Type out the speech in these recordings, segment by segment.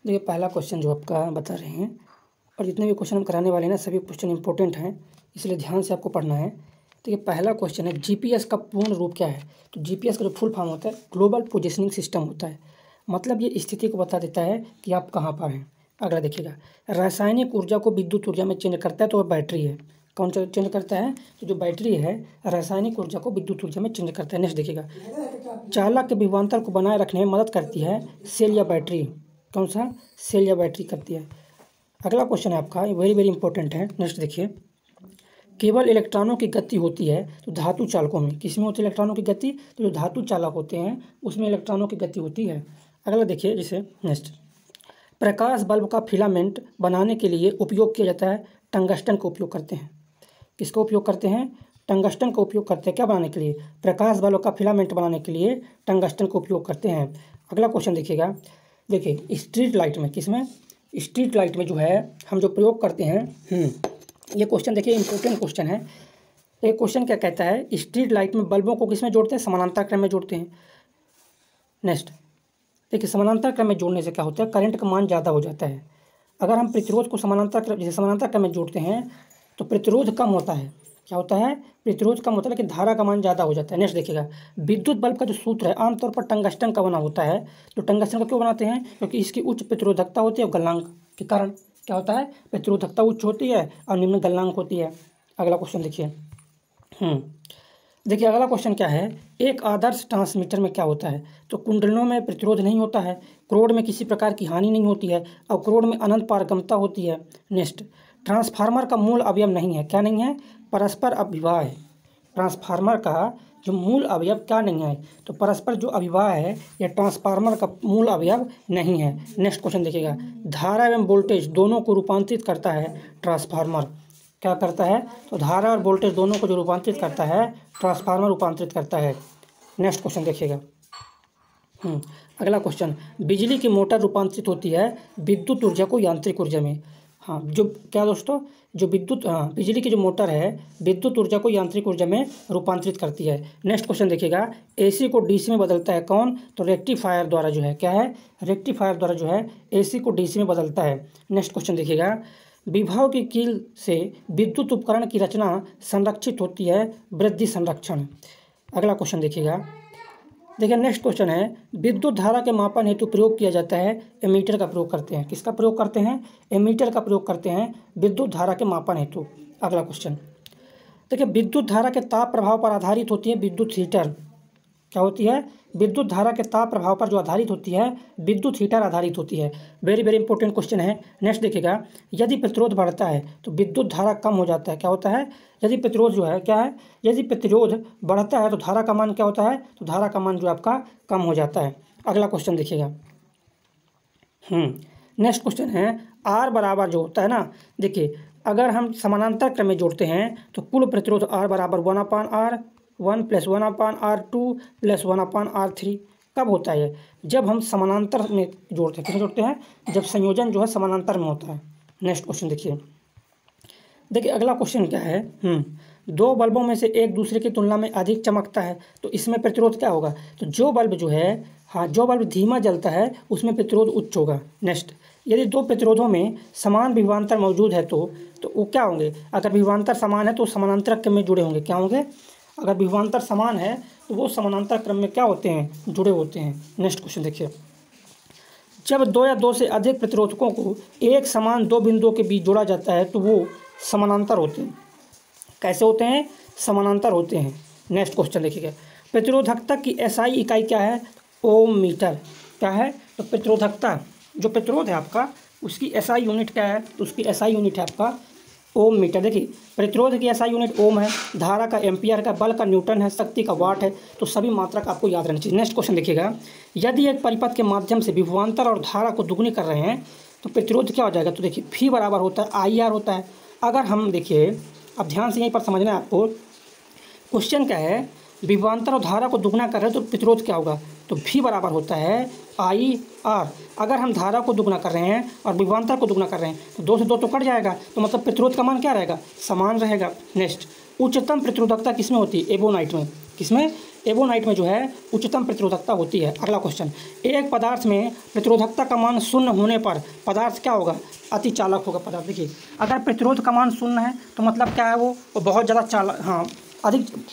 देखिए पहला क्वेश्चन जो आपका बता रहे हैं और जितने भी क्वेश्चन हम कराने वाले हैं ना सभी क्वेश्चन इंपॉर्टेंट हैं, इसलिए ध्यान से आपको पढ़ना है। तो ये पहला क्वेश्चन है, जीपीएस का पूर्ण रूप क्या है। तो जीपीएस का जो फुल फॉर्म होता है ग्लोबल पोजिशनिंग सिस्टम होता है, मतलब ये स्थिति को बता देता है कि आप कहाँ पर हैं। अगला देखिएगा, रासायनिक ऊर्जा को विद्युत ऊर्जा में चेंज करता है, तो वह बैटरी है। कौन चेंज करता है? तो जो बैटरी है रासायनिक ऊर्जा को विद्युत ऊर्जा में चेंज करता है। नेक्स्ट देखिएगा, चालक के विभवांतर को बनाए रखने में मदद करती है सेल या बैटरी। कौन सा? सेल या बैटरी करती है। अगला क्वेश्चन है आपका, ये वेरी वेरी इंपॉर्टेंट है। नेक्स्ट देखिए, केवल इलेक्ट्रॉनों की गति होती है तो धातु चालकों में, किसमें होती है इलेक्ट्रॉनों की गति? तो जो धातु चालक होते हैं उसमें इलेक्ट्रॉनों की गति होती है। अगला देखिए, जैसे नेक्स्ट, प्रकाश बल्ब का फिलामेंट बनाने के लिए उपयोग किया जाता है टंगस्टन का उपयोग करते हैं। किसका उपयोग करते हैं? टंगस्टन का उपयोग करते हैं। क्या बनाने के लिए? प्रकाश बल्ब का फिलामेंट बनाने के लिए टंगस्टन का उपयोग करते हैं। अगला क्वेश्चन देखिएगा, देखिए स्ट्रीट लाइट में, किसमें? स्ट्रीट लाइट में जो है हम जो प्रयोग करते हैं, ये क्वेश्चन देखिए इंपॉर्टेंट क्वेश्चन है। एक क्वेश्चन क्या कहता है, स्ट्रीट लाइट में बल्बों को किसमें जोड़ते हैं? समानांतर क्रम में जोड़ते हैं। नेक्स्ट देखिए, समानांतर क्रम में जोड़ने से क्या होता है, करंट का मान ज़्यादा हो जाता है। अगर हम प्रतिरोध को समानांतर क्रम, जैसे समानांतर क्रम में जोड़ते हैं तो प्रतिरोध कम होता है। क्या होता है? प्रतिरोध कम होता है, लेकिन धारा का मान ज़्यादा हो जाता है। नेक्स्ट देखिएगा, विद्युत बल्ब का जो सूत्र है आमतौर पर टंगस्टन का बना होता है। तो टंगस्टन का क्यों बनाते हैं? क्योंकि इसकी उच्च प्रतिरोधकता होती है और गलनांक के कारण क्या होता है, प्रतिरोधकता उच्च होती है और निम्न गलनांक होती है। अगला क्वेश्चन देखिए, देखिए अगला क्वेश्चन क्या है, एक आदर्श ट्रांसमीटर में क्या होता है? तो कुंडलों में प्रतिरोध नहीं होता है, क्रोड में किसी प्रकार की हानि नहीं होती है और क्रोड में अनंत पारगम्यता होती है। नेक्स्ट, ट्रांसफार्मर का मूल अवयव नहीं है। क्या नहीं है? परस्पर अभिवाह है। ट्रांसफार्मर का जो मूल अवयव क्या नहीं है? तो परस्पर जो अभिवाह है यह ट्रांसफार्मर का मूल अवयव नहीं है। नेक्स्ट क्वेश्चन देखिएगा, धारा एवं वोल्टेज दोनों को रूपांतरित करता है ट्रांसफार्मर। क्या करता है? तो धारा और वोल्टेज दोनों को जो रूपांतरित करता है ट्रांसफार्मर रूपांतरित करता है। नेक्स्ट क्वेश्चन देखिएगा, अगला क्वेश्चन, बिजली की मोटर रूपांतरित होती है विद्युत ऊर्जा को यांत्रिक ऊर्जा में। जो क्या दोस्तों, जो विद्युत बिजली की जो मोटर है विद्युत ऊर्जा को यांत्रिक ऊर्जा में रूपांतरित करती है। नेक्स्ट क्वेश्चन देखिएगा, एसी को डीसी में बदलता है कौन? तो रेक्टिफायर द्वारा जो है, क्या है? रेक्टिफायर द्वारा जो है एसी को डीसी में बदलता है। नेक्स्ट क्वेश्चन देखिएगा, विभव की कील से विद्युत उपकरण की रचना संरक्षित होती है वृद्धि संरक्षण। अगला क्वेश्चन देखिएगा, देखिए नेक्स्ट क्वेश्चन है, विद्युत धारा के मापन हेतु प्रयोग किया जाता है एमीटर का प्रयोग करते हैं। किसका प्रयोग करते हैं? एमीटर का प्रयोग करते हैं विद्युत धारा के मापन हेतु। अगला क्वेश्चन देखिए, विद्युत धारा के ताप प्रभाव पर आधारित होती है विद्युत हीटर। क्या होती है? विद्युत धारा के ताप प्रभाव पर जो आधारित होती है विद्युत हीटर आधारित होती है। वेरी वेरी इंपॉर्टेंट क्वेश्चन है। नेक्स्ट देखिएगा, यदि प्रतिरोध बढ़ता है तो विद्युत धारा कम हो जाता है। क्या होता है? यदि प्रतिरोध जो है, क्या है, यदि प्रतिरोध बढ़ता है तो धारा का मान क्या होता है? तो धारा का मान जो आपका कम हो जाता है। अगला क्वेश्चन देखिएगा, नेक्स्ट क्वेश्चन है, आर बराबर जो होता है ना, देखिए अगर हम समानांतर क्रम में जोड़ते हैं तो कुल प्रतिरोध आर बराबर 1/r1 + 1/r2 + 1/r3। कब होता है? जब हम समानांतर में जोड़ते हैं। किसमें जोड़ते हैं? जब संयोजन जो है समानांतर में होता है। नेक्स्ट क्वेश्चन देखिए अगला क्वेश्चन क्या है, दो बल्बों में से एक दूसरे की तुलना में अधिक चमकता है तो इसमें प्रतिरोध क्या होगा? तो जो बल्ब जो है, जो बल्ब धीमा जलता है उसमें प्रतिरोध उच्च होगा। नेक्स्ट, यदि दो प्रतिरोधों में समान विभवांतर मौजूद है तो वो क्या होंगे? अगर विभवांतर समान है तो समानांतर क्रम में जुड़े होंगे। क्या होंगे? अगर विभवांतर समान है तो वो समानांतर क्रम में क्या होते हैं? जुड़े होते हैं। नेक्स्ट क्वेश्चन देखिए, जब दो या दो से अधिक प्रतिरोधकों को एक समान दो बिंदुओं के बीच जोड़ा जाता है तो वो समानांतर होते हैं। कैसे होते हैं? समानांतर होते हैं। नेक्स्ट क्वेश्चन देखिएगा, प्रतिरोधकता की एसआई इकाई क्या है? ओम मीटर। क्या है? तो प्रतिरोधकता, जो प्रतिरोध है आपका उसकी एसआई यूनिट क्या है? तो उसकी एसआई यूनिट है आपका ओम मीटर। देखिए प्रतिरोध की एसआई यूनिट ओम है, धारा का एम्पियर का, बल का न्यूटन है, शक्ति का वाट है। तो सभी मात्रक आपको याद रहनी चाहिए। नेक्स्ट क्वेश्चन देखिएगा, यदि एक परिपथ के माध्यम से विभवांतर और धारा को दुगनी कर रहे हैं तो प्रतिरोध क्या हो जाएगा? तो देखिए फी बराबर होता है IR होता है। अगर हम देखिए, अब ध्यान से यहीं पर समझना है आपको, क्वेश्चन क्या है, विभवांतर और धारा को दुगना कर रहे हैं तो प्रतिरोध क्या होगा? तो V बराबर होता है IR। अगर हम धारा को दुगना कर रहे हैं और विभवांतर को दुगना कर रहे हैं तो 2 से 2 तो कट जाएगा, तो मतलब प्रतिरोध का मान क्या रहेगा? समान रहेगा। नेक्स्ट, उच्चतम प्रतिरोधकता किसमें होती है? एबोनाइट में। किसमें? एबोनाइट में जो है उच्चतम प्रतिरोधकता होती है। अगला क्वेश्चन, एक पदार्थ में प्रतिरोधकता का मान शून्य होने पर पदार्थ क्या होगा? अति चालक होगा पदार्थ। देखिए, अगर प्रतिरोध का मान शून्य है तो मतलब क्या है, वो बहुत ज़्यादा चालक, हाँ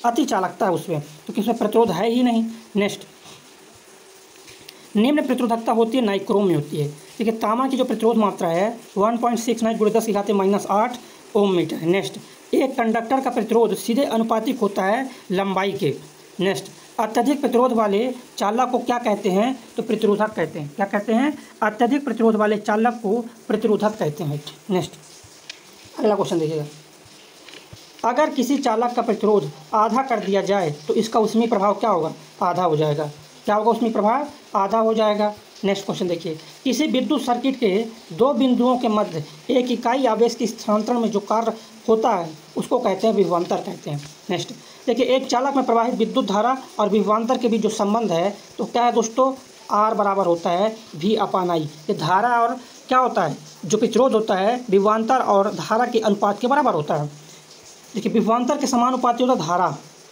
अति चालकता है उसमें, क्योंकि उसमें प्रतिरोध है ही नहीं। नेक्स्ट, निम्न प्रतिरोधकता होती है नाइक्रोम में होती है। देखिए, तांबा की जो प्रतिरोध मात्रा है 1.69 × 10⁻⁻8 ओम मीटर है। नेक्स्ट, एक कंडक्टर का प्रतिरोध सीधे अनुपातिक होता है लंबाई के। नेक्स्ट, अत्यधिक प्रतिरोध वाले चालक को क्या कहते हैं? तो प्रतिरोधक कहते हैं। क्या कहते हैं? अत्यधिक प्रतिरोध वाले चालक को प्रतिरोधक कहते हैं। नेक्स्ट, अगला क्वेश्चन देखिएगा, अगर किसी चालक का प्रतिरोध आधा कर दिया जाए तो इसका ऊष्मीय प्रभाव क्या होगा? आधा हो जाएगा। क्या होगा? ऊष्मीय प्रभाव आधा हो जाएगा। नेक्स्ट क्वेश्चन देखिए, किसी विद्युत सर्किट के दो बिंदुओं के मध्य एक इकाई आवेश के स्थानांतरण में जो कार्य होता है उसको कहते हैं विभवांतर कहते हैं। नेक्स्ट देखिए, एक चालक में प्रवाहित विद्युत धारा और विभवांतर के बीच जो संबंध है तो क्या है दोस्तों? R बराबर होता है V/I। ये धारा और क्या होता है, जो प्रतिरोध होता है विभवांतर और धारा के अनुपात के बराबर होता है। देखिए, विभवांतर के समानुपाती होता है धारा,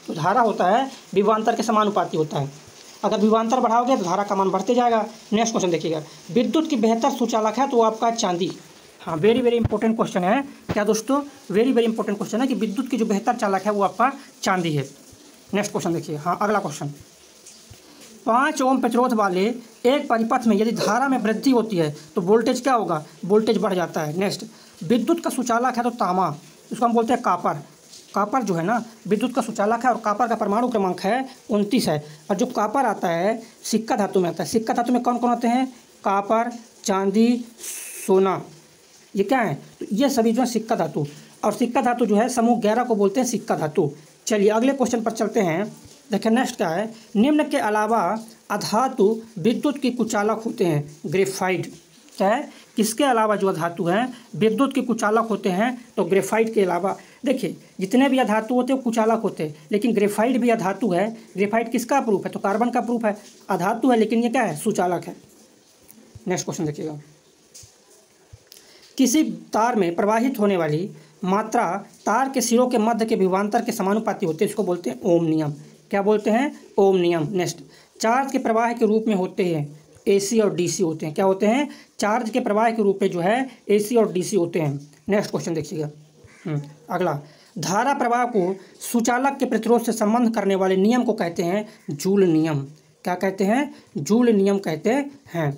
तो धारा होता है विभवांतर के समानुपाती होता है। अगर विभवांतर बढ़ाओगे तो धारा का मान बढ़ते जाएगा। नेक्स्ट क्वेश्चन देखिएगा, विद्युत की बेहतर सुचालक है तो वो आपका चांदी। हाँ, वेरी वेरी इंपॉर्टेंट क्वेश्चन है। क्या दोस्तों? वेरी वेरी इंपॉर्टेंट क्वेश्चन है कि विद्युत की जो बेहतर चालक है वो आपका चांदी है। नेक्स्ट क्वेश्चन देखिए, हाँ अगला क्वेश्चन, 5 ओम प्रतिरोध वाले एक परिपथ में यदि धारा में वृद्धि होती है तो वोल्टेज क्या होगा? वोल्टेज बढ़ जाता है। नेक्स्ट, विद्युत का सुचालक है तो तांबा, उसको हम बोलते हैं कापर। कापर जो है ना विद्युत का सुचालक है और कापर का परमाणु क्रमांक है 29 है। और जो कापर आता है सिक्का धातु में आता है। सिक्का धातु में कौन कौन आते हैं? कापर, चांदी, सोना, ये क्या है? तो ये सभी जो है सिक्का धातु, और सिक्का धातु जो है समूह 11 को बोलते हैं सिक्का धातु। चलिए अगले क्वेश्चन पर चलते हैं। देखिए नेक्स्ट क्या है, निम्न के अलावा अधातु विद्युत की कुचालक होते हैं। ग्रेफाइट क्या है? किसके अलावा जो धातु हैं विद्युत के कुचालक होते हैं? तो ग्रेफाइट के अलावा। देखिए, जितने भी अधातु होते हैं वो कुचालक होते हैं, लेकिन ग्रेफाइट भी अधातु है। ग्रेफाइट किसका प्रूफ है? तो कार्बन का प्रूफ है। अधातु है लेकिन ये क्या है? सुचालक है। नेक्स्ट क्वेश्चन देखिएगा, किसी तार में प्रवाहित होने वाली मात्रा तार के सिरों के मध्य के विभवांतर के समानुपाती होते हैं, इसको बोलते हैं ओम नियम। क्या बोलते हैं? ओम नियम। नेक्स्ट, चार्ज के प्रवाह के रूप में होते हैं AC और DC होते हैं। क्या होते हैं? चार्ज के प्रवाह के रूप में जो है AC और DC होते हैं। नेक्स्ट क्वेश्चन देखिएगा, अगला, धारा प्रवाह को सुचालक के प्रतिरोध से संबंध करने वाले नियम को कहते हैं जूल नियम। क्या कहते हैं? जूल नियम कहते हैं।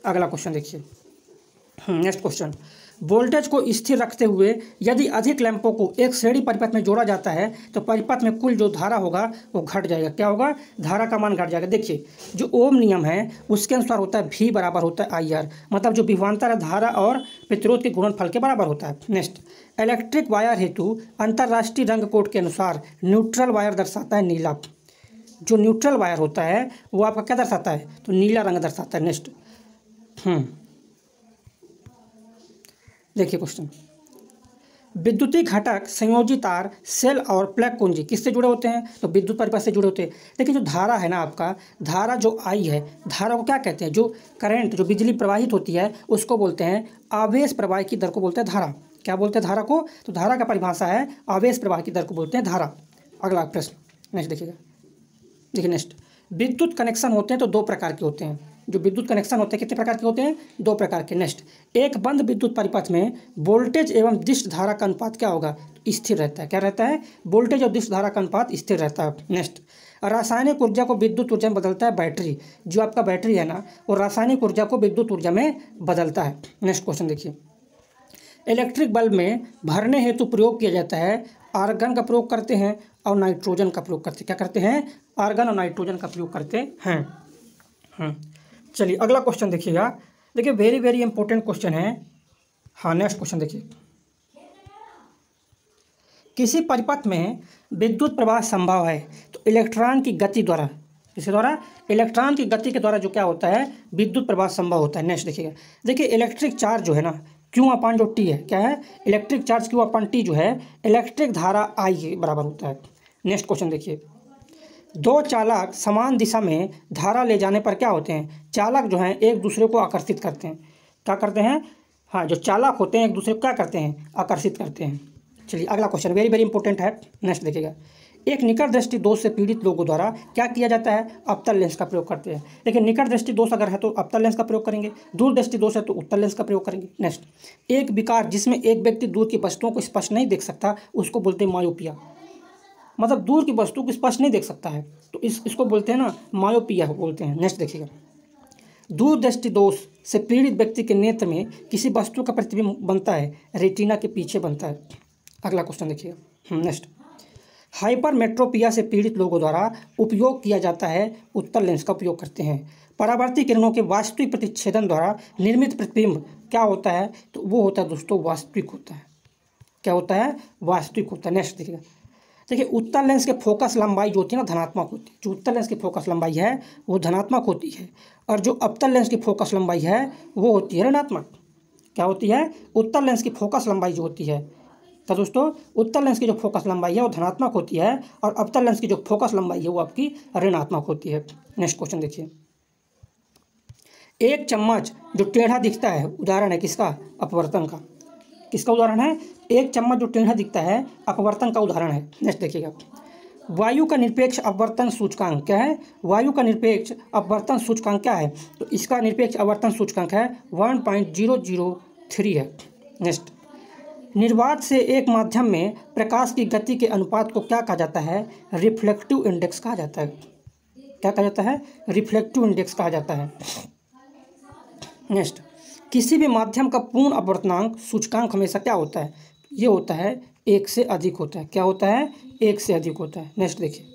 अगला क्वेश्चन देखिए, नेक्स्ट क्वेश्चन, वोल्टेज को स्थिर रखते हुए यदि अधिक लैंपों को एक श्रेणी परिपथ में जोड़ा जाता है तो परिपथ में कुल जो धारा होगा वो घट जाएगा। क्या होगा? धारा का मान घट जाएगा। देखिए, जो ओम नियम है उसके अनुसार होता है V बराबर होता है IR, मतलब जो विभवांतर है धारा और प्रतिरोध के गुणनफल के बराबर होता है। नेक्स्ट, इलेक्ट्रिक वायर हेतु अंतर्राष्ट्रीय रंग कोड के अनुसार न्यूट्रल वायर दर्शाता है नीला। जो न्यूट्रल वायर होता है वो आपका क्या दर्शाता है? तो नीला रंग दर्शाता है। नेक्स्ट देखिए क्वेश्चन, विद्युतीय घटक संयोजी तार सेल और प्लग कुंजी किससे जुड़े होते हैं? तो विद्युत परिपथ से जुड़े होते हैं। देखिए, जो धारा है ना आपका, धारा जो I है, धारा को क्या कहते हैं? जो करंट, जो बिजली प्रवाहित होती है उसको बोलते हैं आवेश प्रवाह की दर को बोलते हैं धारा। क्या बोलते हैं धारा को? तो धारा का परिभाषा है आवेश प्रवाह की दर को बोलते हैं धारा। अगला प्रश्न नेक्स्ट देखिएगा, देखिए नेक्स्ट, विद्युत कनेक्शन होते हैं तो 2 प्रकार के होते हैं। जो विद्युत कनेक्शन होते हैं कितने प्रकार के होते हैं? 2 प्रकार के। नेक्स्ट, एक बंद विद्युत परिपथ में वोल्टेज एवं दिष्ट धारा का अनुपात क्या होगा? स्थिर रहता है। क्या रहता है? वोल्टेज और दिष्ट धारा का अनुपात स्थिर रहता है। नेक्स्ट, रासायनिक ऊर्जा को विद्युत ऊर्जा में बदलता है बैटरी। जो आपका बैटरी है ना वो रासायनिक ऊर्जा को विद्युत ऊर्जा में बदलता है। नेक्स्ट क्वेश्चन देखिए, इलेक्ट्रिक बल्ब में भरने हेतु प्रयोग किया जाता है आर्गन का प्रयोग करते हैं और नाइट्रोजन का प्रयोग करते हैं। क्या करते हैं? आर्गन और नाइट्रोजन का प्रयोग करते हैं। चलिए अगला क्वेश्चन देखिएगा। देखिए, वेरी वेरी इंपॉर्टेंट क्वेश्चन है। हाँ, नेक्स्ट क्वेश्चन देखिए, किसी परिपथ में विद्युत प्रवाह संभव है तो इलेक्ट्रॉन की गति द्वारा, किसी द्वारा? इलेक्ट्रॉन की गति के द्वारा जो क्या होता है? विद्युत प्रवाह संभव होता है। नेक्स्ट देखिएगा, देखिए इलेक्ट्रिक चार्ज जो है ना Q/जो T है, क्या है? इलेक्ट्रिक चार्ज Q/T जो है इलेक्ट्रिक धारा I के बराबर होता है। नेक्स्ट क्वेश्चन देखिए, 2 चालक समान दिशा में धारा ले जाने पर क्या होते हैं? चालक जो हैं एक दूसरे को आकर्षित करते हैं। क्या करते हैं? हाँ, जो चालक होते हैं एक दूसरे को क्या करते हैं? आकर्षित करते हैं। चलिए अगला क्वेश्चन वेरी वेरी इंपॉर्टेंट है। नेक्स्ट देखिएगा, एक निकट दृष्टि दोष से पीड़ित लोगों द्वारा क्या किया जाता है, अवतल लेंस का प्रयोग करते हैं। लेकिन निकट दृष्टि दोष अगर है तो अवतल लेंस का प्रयोग करेंगे, दूर दृष्टि दोष है तो उत्तल लेंस का प्रयोग करेंगे। नेक्स्ट, एक विकार जिसमें एक व्यक्ति दूर की वस्तुओं को स्पष्ट नहीं देख सकता उसको बोलते हैं मायोपिया। मतलब दूर की वस्तु को स्पष्ट नहीं देख सकता है तो इसको बोलते हैं ना मायोपिया बोलते हैं। नेक्स्ट देखिएगा, दूर दृष्टि दोष से पीड़ित व्यक्ति के नेत्र में किसी वस्तु का प्रतिबिंब बनता है, रेटिना के पीछे बनता है। अगला क्वेश्चन देखिएगा। नेक्स्ट, हाइपरमेट्रोपिया से पीड़ित लोगों द्वारा उपयोग किया जाता है, उत्तल लेंस का उपयोग करते हैं। परावर्ती किरणों के वास्तविक प्रतिच्छेदन द्वारा निर्मित प्रतिबिंब क्या होता है, तो वो होता है दोस्तों वास्तविक होता है। क्या होता है, वास्तविक होता है। नेक्स्ट देखिएगा, देखिए उत्तल लेंस के फोकस लंबाई जो होती है ना धनात्मक होती है। जो उत्तल लेंस की फोकस लंबाई है वो धनात्मक होती है और जो अवतल लेंस की फोकस लंबाई है वो होती है ऋणात्मक। क्या होती है, उत्तल लेंस की फोकस लंबाई जो होती है, तो दोस्तों उत्तल लेंस की जो फोकस लंबाई है वो धनात्मक होती है और अवतल लेंस की जो फोकस लंबाई है वो आपकी ऋणात्मक होती है। नेक्स्ट क्वेश्चन देखिए, एक चम्मच जो टेढ़ा दिखता है उदाहरण है किसका, अपवर्तन का। किसका उदाहरण है, एक चम्मच जो टेढ़ा दिखता है अपवर्तन का उदाहरण है। नेक्स्ट देखिएगा, वायु का निरपेक्ष अपवर्तन सूचकांक क्या है, वायु का निरपेक्ष अपवर्तन सूचकांक क्या है, तो इसका निरपेक्ष अपवर्तन सूचकांक है 1.003 है। नेक्स्ट, निर्वात से एक माध्यम में प्रकाश की गति के अनुपात को क्या कहा जाता है, रिफ्लेक्टिव इंडेक्स कहा जाता है। क्या कहा जाता है, रिफ्लेक्टिव इंडेक्स कहा जाता है। नेक्स्ट, किसी भी माध्यम का पूर्ण अपवर्तनांक सूचकांक हमेशा क्या होता है, ये होता है 1 से अधिक होता है। क्या होता है, 1 से अधिक होता है। नेक्स्ट देखिए,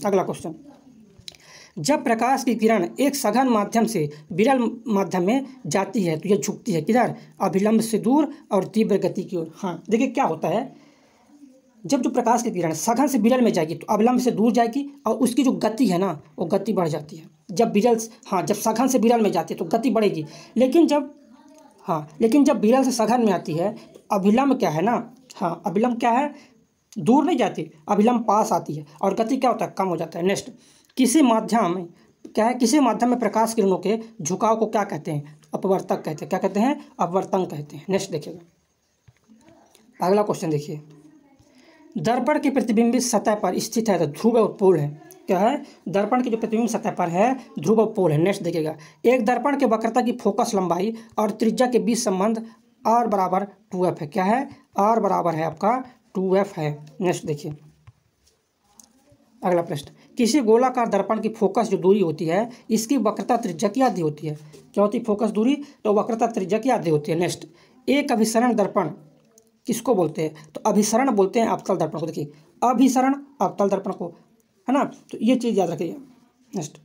अगला क्वेश्चन, जब प्रकाश की किरण एक सघन माध्यम से विरल माध्यम में जाती है तो यह झुकती है किधर, अभिलंब से दूर और तीव्र गति की ओर। हाँ देखिए क्या होता है, जब जो प्रकाश की किरण सघन से विरल में जाएगी तो अभिलंब से दूर जाएगी और उसकी जो गति है ना वो गति बढ़ जाती है। जब विरल, हाँ जब सघन से विरल में जाती है तो गति बढ़ेगी, लेकिन जब विरल से सघन में आती है तो अभिलंब क्या है ना, हाँ अभिलंब क्या है, दूर नहीं जाती, अभिलंब पास आती है और गति क्या होता है, कम हो जाता है। नेक्स्ट, किसी माध्यम में क्या है, किसी माध्यम में प्रकाश किरणों के झुकाव को क्या कहते हैं, अपवर्तक कहते हैं। क्या कहते हैं, अपवर्तन कहते हैं। नेक्स्ट देखिएगा, अगला क्वेश्चन देखिए, दर्पण की प्रतिबिंबित सतह पर स्थित है तो ध्रुव और पोल है। क्या है, दर्पण की जो प्रतिबिंब सतह पर है ध्रुव और पोल है। नेक्स्ट देखिएगा, एक दर्पण के वक्रता की फोकस लंबाई और त्रिज्या के बीच संबंध r बराबर 2f है। क्या है, r बराबर है आपका 2f है। नेक्स्ट देखिए, अगला प्रश्न, किसी गोलाकार दर्पण की फोकस जो दूरी होती है इसकी वक्रता त्रिज्या की आधी होती है। क्या होती है, फोकस दूरी, तो वक्रता त्रिज्या की आधी होती है। नेक्स्ट, एक अभिसरण दर्पण किसको बोलते हैं, तो अभिसरण बोलते हैं अवतल दर्पण को। देखिए अभिसरण अवतल दर्पण को, है ना, तो ये चीज़ याद रखिएगा। नेक्स्ट,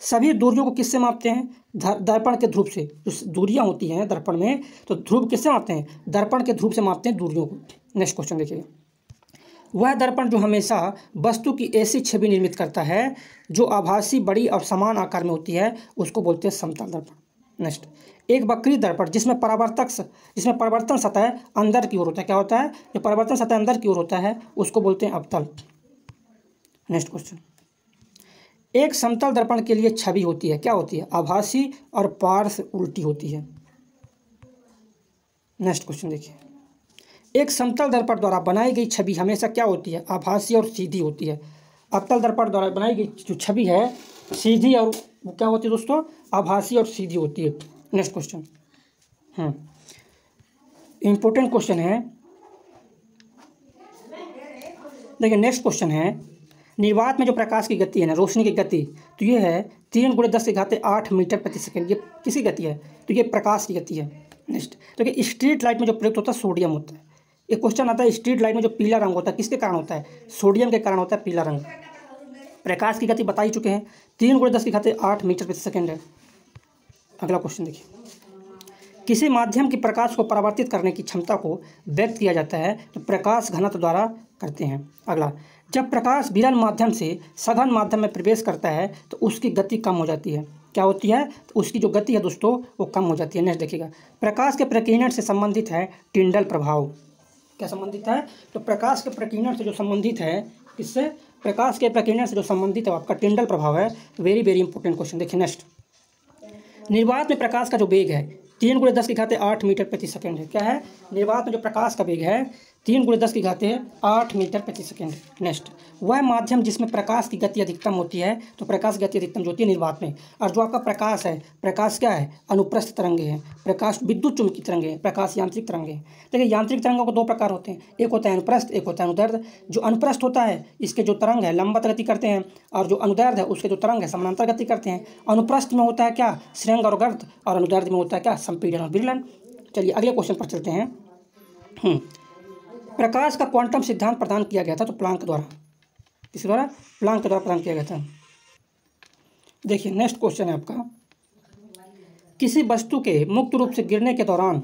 सभी दूरियों को किससे मापते हैं, दर्पण के ध्रुव से। जो दूरियां होती हैं दर्पण में तो ध्रुव किससे मापते हैं, दर्पण के ध्रुव से मापते हैं दूरियों को। नेक्स्ट क्वेश्चन देखिए, वह दर्पण जो हमेशा वस्तु की ऐसी छवि निर्मित करता है जो आभासी बड़ी और समान आकार में होती है उसको बोलते हैं समतल दर्पण। नेक्स्ट, एक वक्री दर्पण जिसमें परिवर्तन सतह अंदर की ओर होता है। क्या होता है, जो परिवर्तन सतह अंदर की ओर होता है उसको बोलते हैं अवतल। नेक्स्ट क्वेश्चन, एक समतल दर्पण के लिए छवि होती है, क्या होती है, आभासी और पार्श्व उल्टी होती है। नेक्स्ट क्वेश्चन देखिए, एक समतल दर्पण द्वारा बनाई गई छवि हमेशा क्या होती है, आभासी और सीधी होती है। अवतल दर्पण द्वारा बनाई गई जो छवि है सीधी और वो क्या होती है दोस्तों, आभासी और सीधी होती है। नेक्स्ट क्वेश्चन, इंपॉर्टेंट क्वेश्चन है, देखिए नेक्स्ट क्वेश्चन है, निर्वात में जो प्रकाश की गति है ना, रोशनी की गति, तो ये है 3 × 10⁸ मीटर प्रति सेकंड। ये किसकी गति है, तो ये प्रकाश की गति है। नेक्स्ट, तो कि स्ट्रीट लाइट में जो प्रयुक्त होता है सोडियम होता है। एक क्वेश्चन आता है, स्ट्रीट लाइट में जो पीला रंग होता है किसके कारण होता है, सोडियम के कारण होता है पीला रंग। प्रकाश की गति बता ही चुके हैं, 3 × 10⁸ मीटर प्रति सेकंड है। अगला क्वेश्चन देखिए, किसी माध्यम की प्रकाश को परावर्तित करने की क्षमता को व्यक्त किया जाता है तो प्रकाश घनत्व द्वारा करते हैं। अगला, जब प्रकाश विरल माध्यम से सघन माध्यम में प्रवेश करता है तो उसकी गति कम हो जाती है। क्या होती है, तो उसकी जो गति है दोस्तों वो कम हो जाती है। नेक्स्ट देखिएगा, प्रकाश के प्रकीर्णन से संबंधित है टिंडल प्रभाव। क्या संबंधित है, तो प्रकाश के प्रकीर्णन से जो संबंधित है, किससे, प्रकाश के प्रकीर्णन से जो संबंधित है आपका टिंडल प्रभाव है। Very very important question. देखिए नेक्स्ट, निर्वात में प्रकाश का जो वेग है 3 × 10⁸ मीटर प्रति सेकंड है। क्या है, निर्वात में जो प्रकाश का वेग है 3 × 10 की घात 8 मीटर प्रति सेकेंड। नेक्स्ट, वह माध्यम जिसमें प्रकाश की गति अधिकतम होती है, तो प्रकाश की गति अधिकतम जो होती है निर्वात में। और जो आपका प्रकाश है, प्रकाश क्या है, अनुप्रस्थ तरंगे हैं, प्रकाश विद्युत चुम्बकीय तरंगे हैं, प्रकाश यांत्रिक तरंगे हैं। देखिए यांत्रिक तरंगों को 2 प्रकार होते हैं, एक होता है अनुप्रस्थ, एक होता है अनुदैर्ध्य। जो अनुप्रस्थ होता है इसके जो तरंग है लंबवत गति करते हैं, और जो अनुदैर्ध्य है उसके जो तरंग है समानांतर गति करते हैं। अनुप्रस्थ में होता है क्या, श्रृंग और गर्त, और अनुदैर्ध्य में होता है क्या, संपीड़न और विरलन। चलिए अगले क्वेश्चन पर चलते हैं। प्रकाश का क्वांटम सिद्धांत प्रदान किया गया था तो प्लांक द्वारा, किसके द्वारा, प्लांक के द्वारा प्रदान किया गया था। देखिए नेक्स्ट क्वेश्चन है आपका, किसी वस्तु के मुक्त रूप से गिरने के दौरान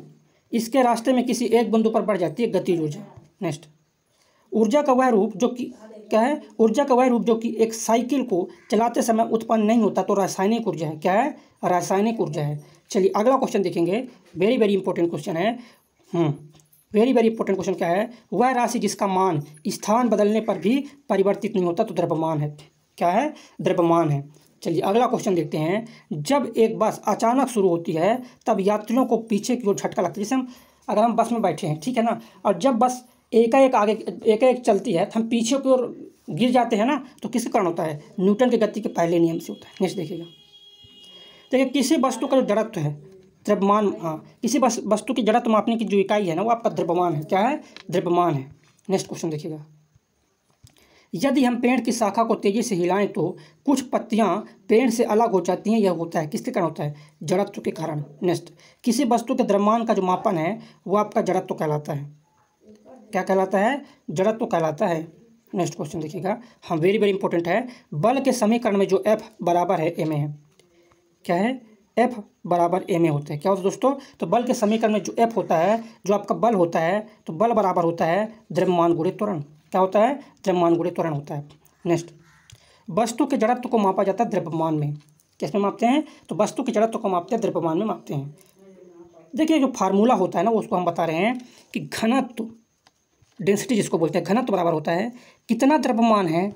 इसके रास्ते में किसी एक बिंदु पर बढ़ जाती है गतिज ऊर्जा। नेक्स्ट, ऊर्जा का वह रूप जो कि क्या है, ऊर्जा का वह रूप जो कि एक साइकिल को चलाते समय उत्पन्न नहीं होता तो रासायनिक ऊर्जा है। क्या है, रासायनिक ऊर्जा है। चलिए अगला क्वेश्चन देखेंगे, वेरी वेरी इंपॉर्टेंट क्वेश्चन है। वेरी वेरी इंपॉर्टेंट क्वेश्चन क्या है, वह राशि जिसका मान स्थान बदलने पर भी परिवर्तित नहीं होता तो द्रव्यमान है। क्या है, द्रव्यमान है। चलिए अगला क्वेश्चन देखते हैं, जब एक बस अचानक शुरू होती है तब यात्रियों को पीछे की ओर झटका लगता है। जैसे अगर हम बस में बैठे हैं, ठीक है ना, और जब बस एकाएक आगे एकाएक चलती है तो हम पीछे की ओर गिर जाते हैं ना, तो किसके कारण होता है, न्यूटन की गति के पहले नियम से होता है। नेक्स्ट देखिएगा, देखिए किसी वस्तु का जो जड़त्व है, द्रव्यमान, किसी वस्तु की जड़त्व मापने की जो इकाई है ना वो आपका द्रव्यमान है। क्या है, द्रव्यमान है। नेक्स्ट क्वेश्चन देखिएगा, यदि हम पेड़ की शाखा को तेजी से हिलाएं तो कुछ पत्तियां पेड़ से अलग हो जाती हैं, यह होता है किसके कारण होता है, जड़त्व के कारण। नेक्स्ट, किसी वस्तु के द्रव्यमान का जो मापन है वो आपका जड़त्व कहलाता है। क्या कहलाता है, जड़त्व कहलाता है। नेक्स्ट क्वेश्चन देखिएगा, वेरी वेरी इंपॉर्टेंट है, बल के समीकरण में जो F बराबर है ma है। क्या है, F बराबर ma होता है। क्या होता है दोस्तों, तो बल के समीकरण में जो F होता है, जो आपका बल होता है, तो बल बराबर होता है द्रव्यमान गुणित त्वरण। क्या होता है, द्रव्यमान गुणित त्वरण होता है। नेक्स्ट, वस्तु के जड़त्व को मापा जाता है द्रव्यमान में। किस में मापते हैं, तो वस्तु के जड़त्व को मापते हैं द्रव्यमान में मापते हैं। देखिए जो फार्मूला होता है ना उसको हम बता रहे हैं कि घनत्व, डेंसिटी जिसको बोलते हैं, घनत्व बराबर होता है कितना द्रव्यमान है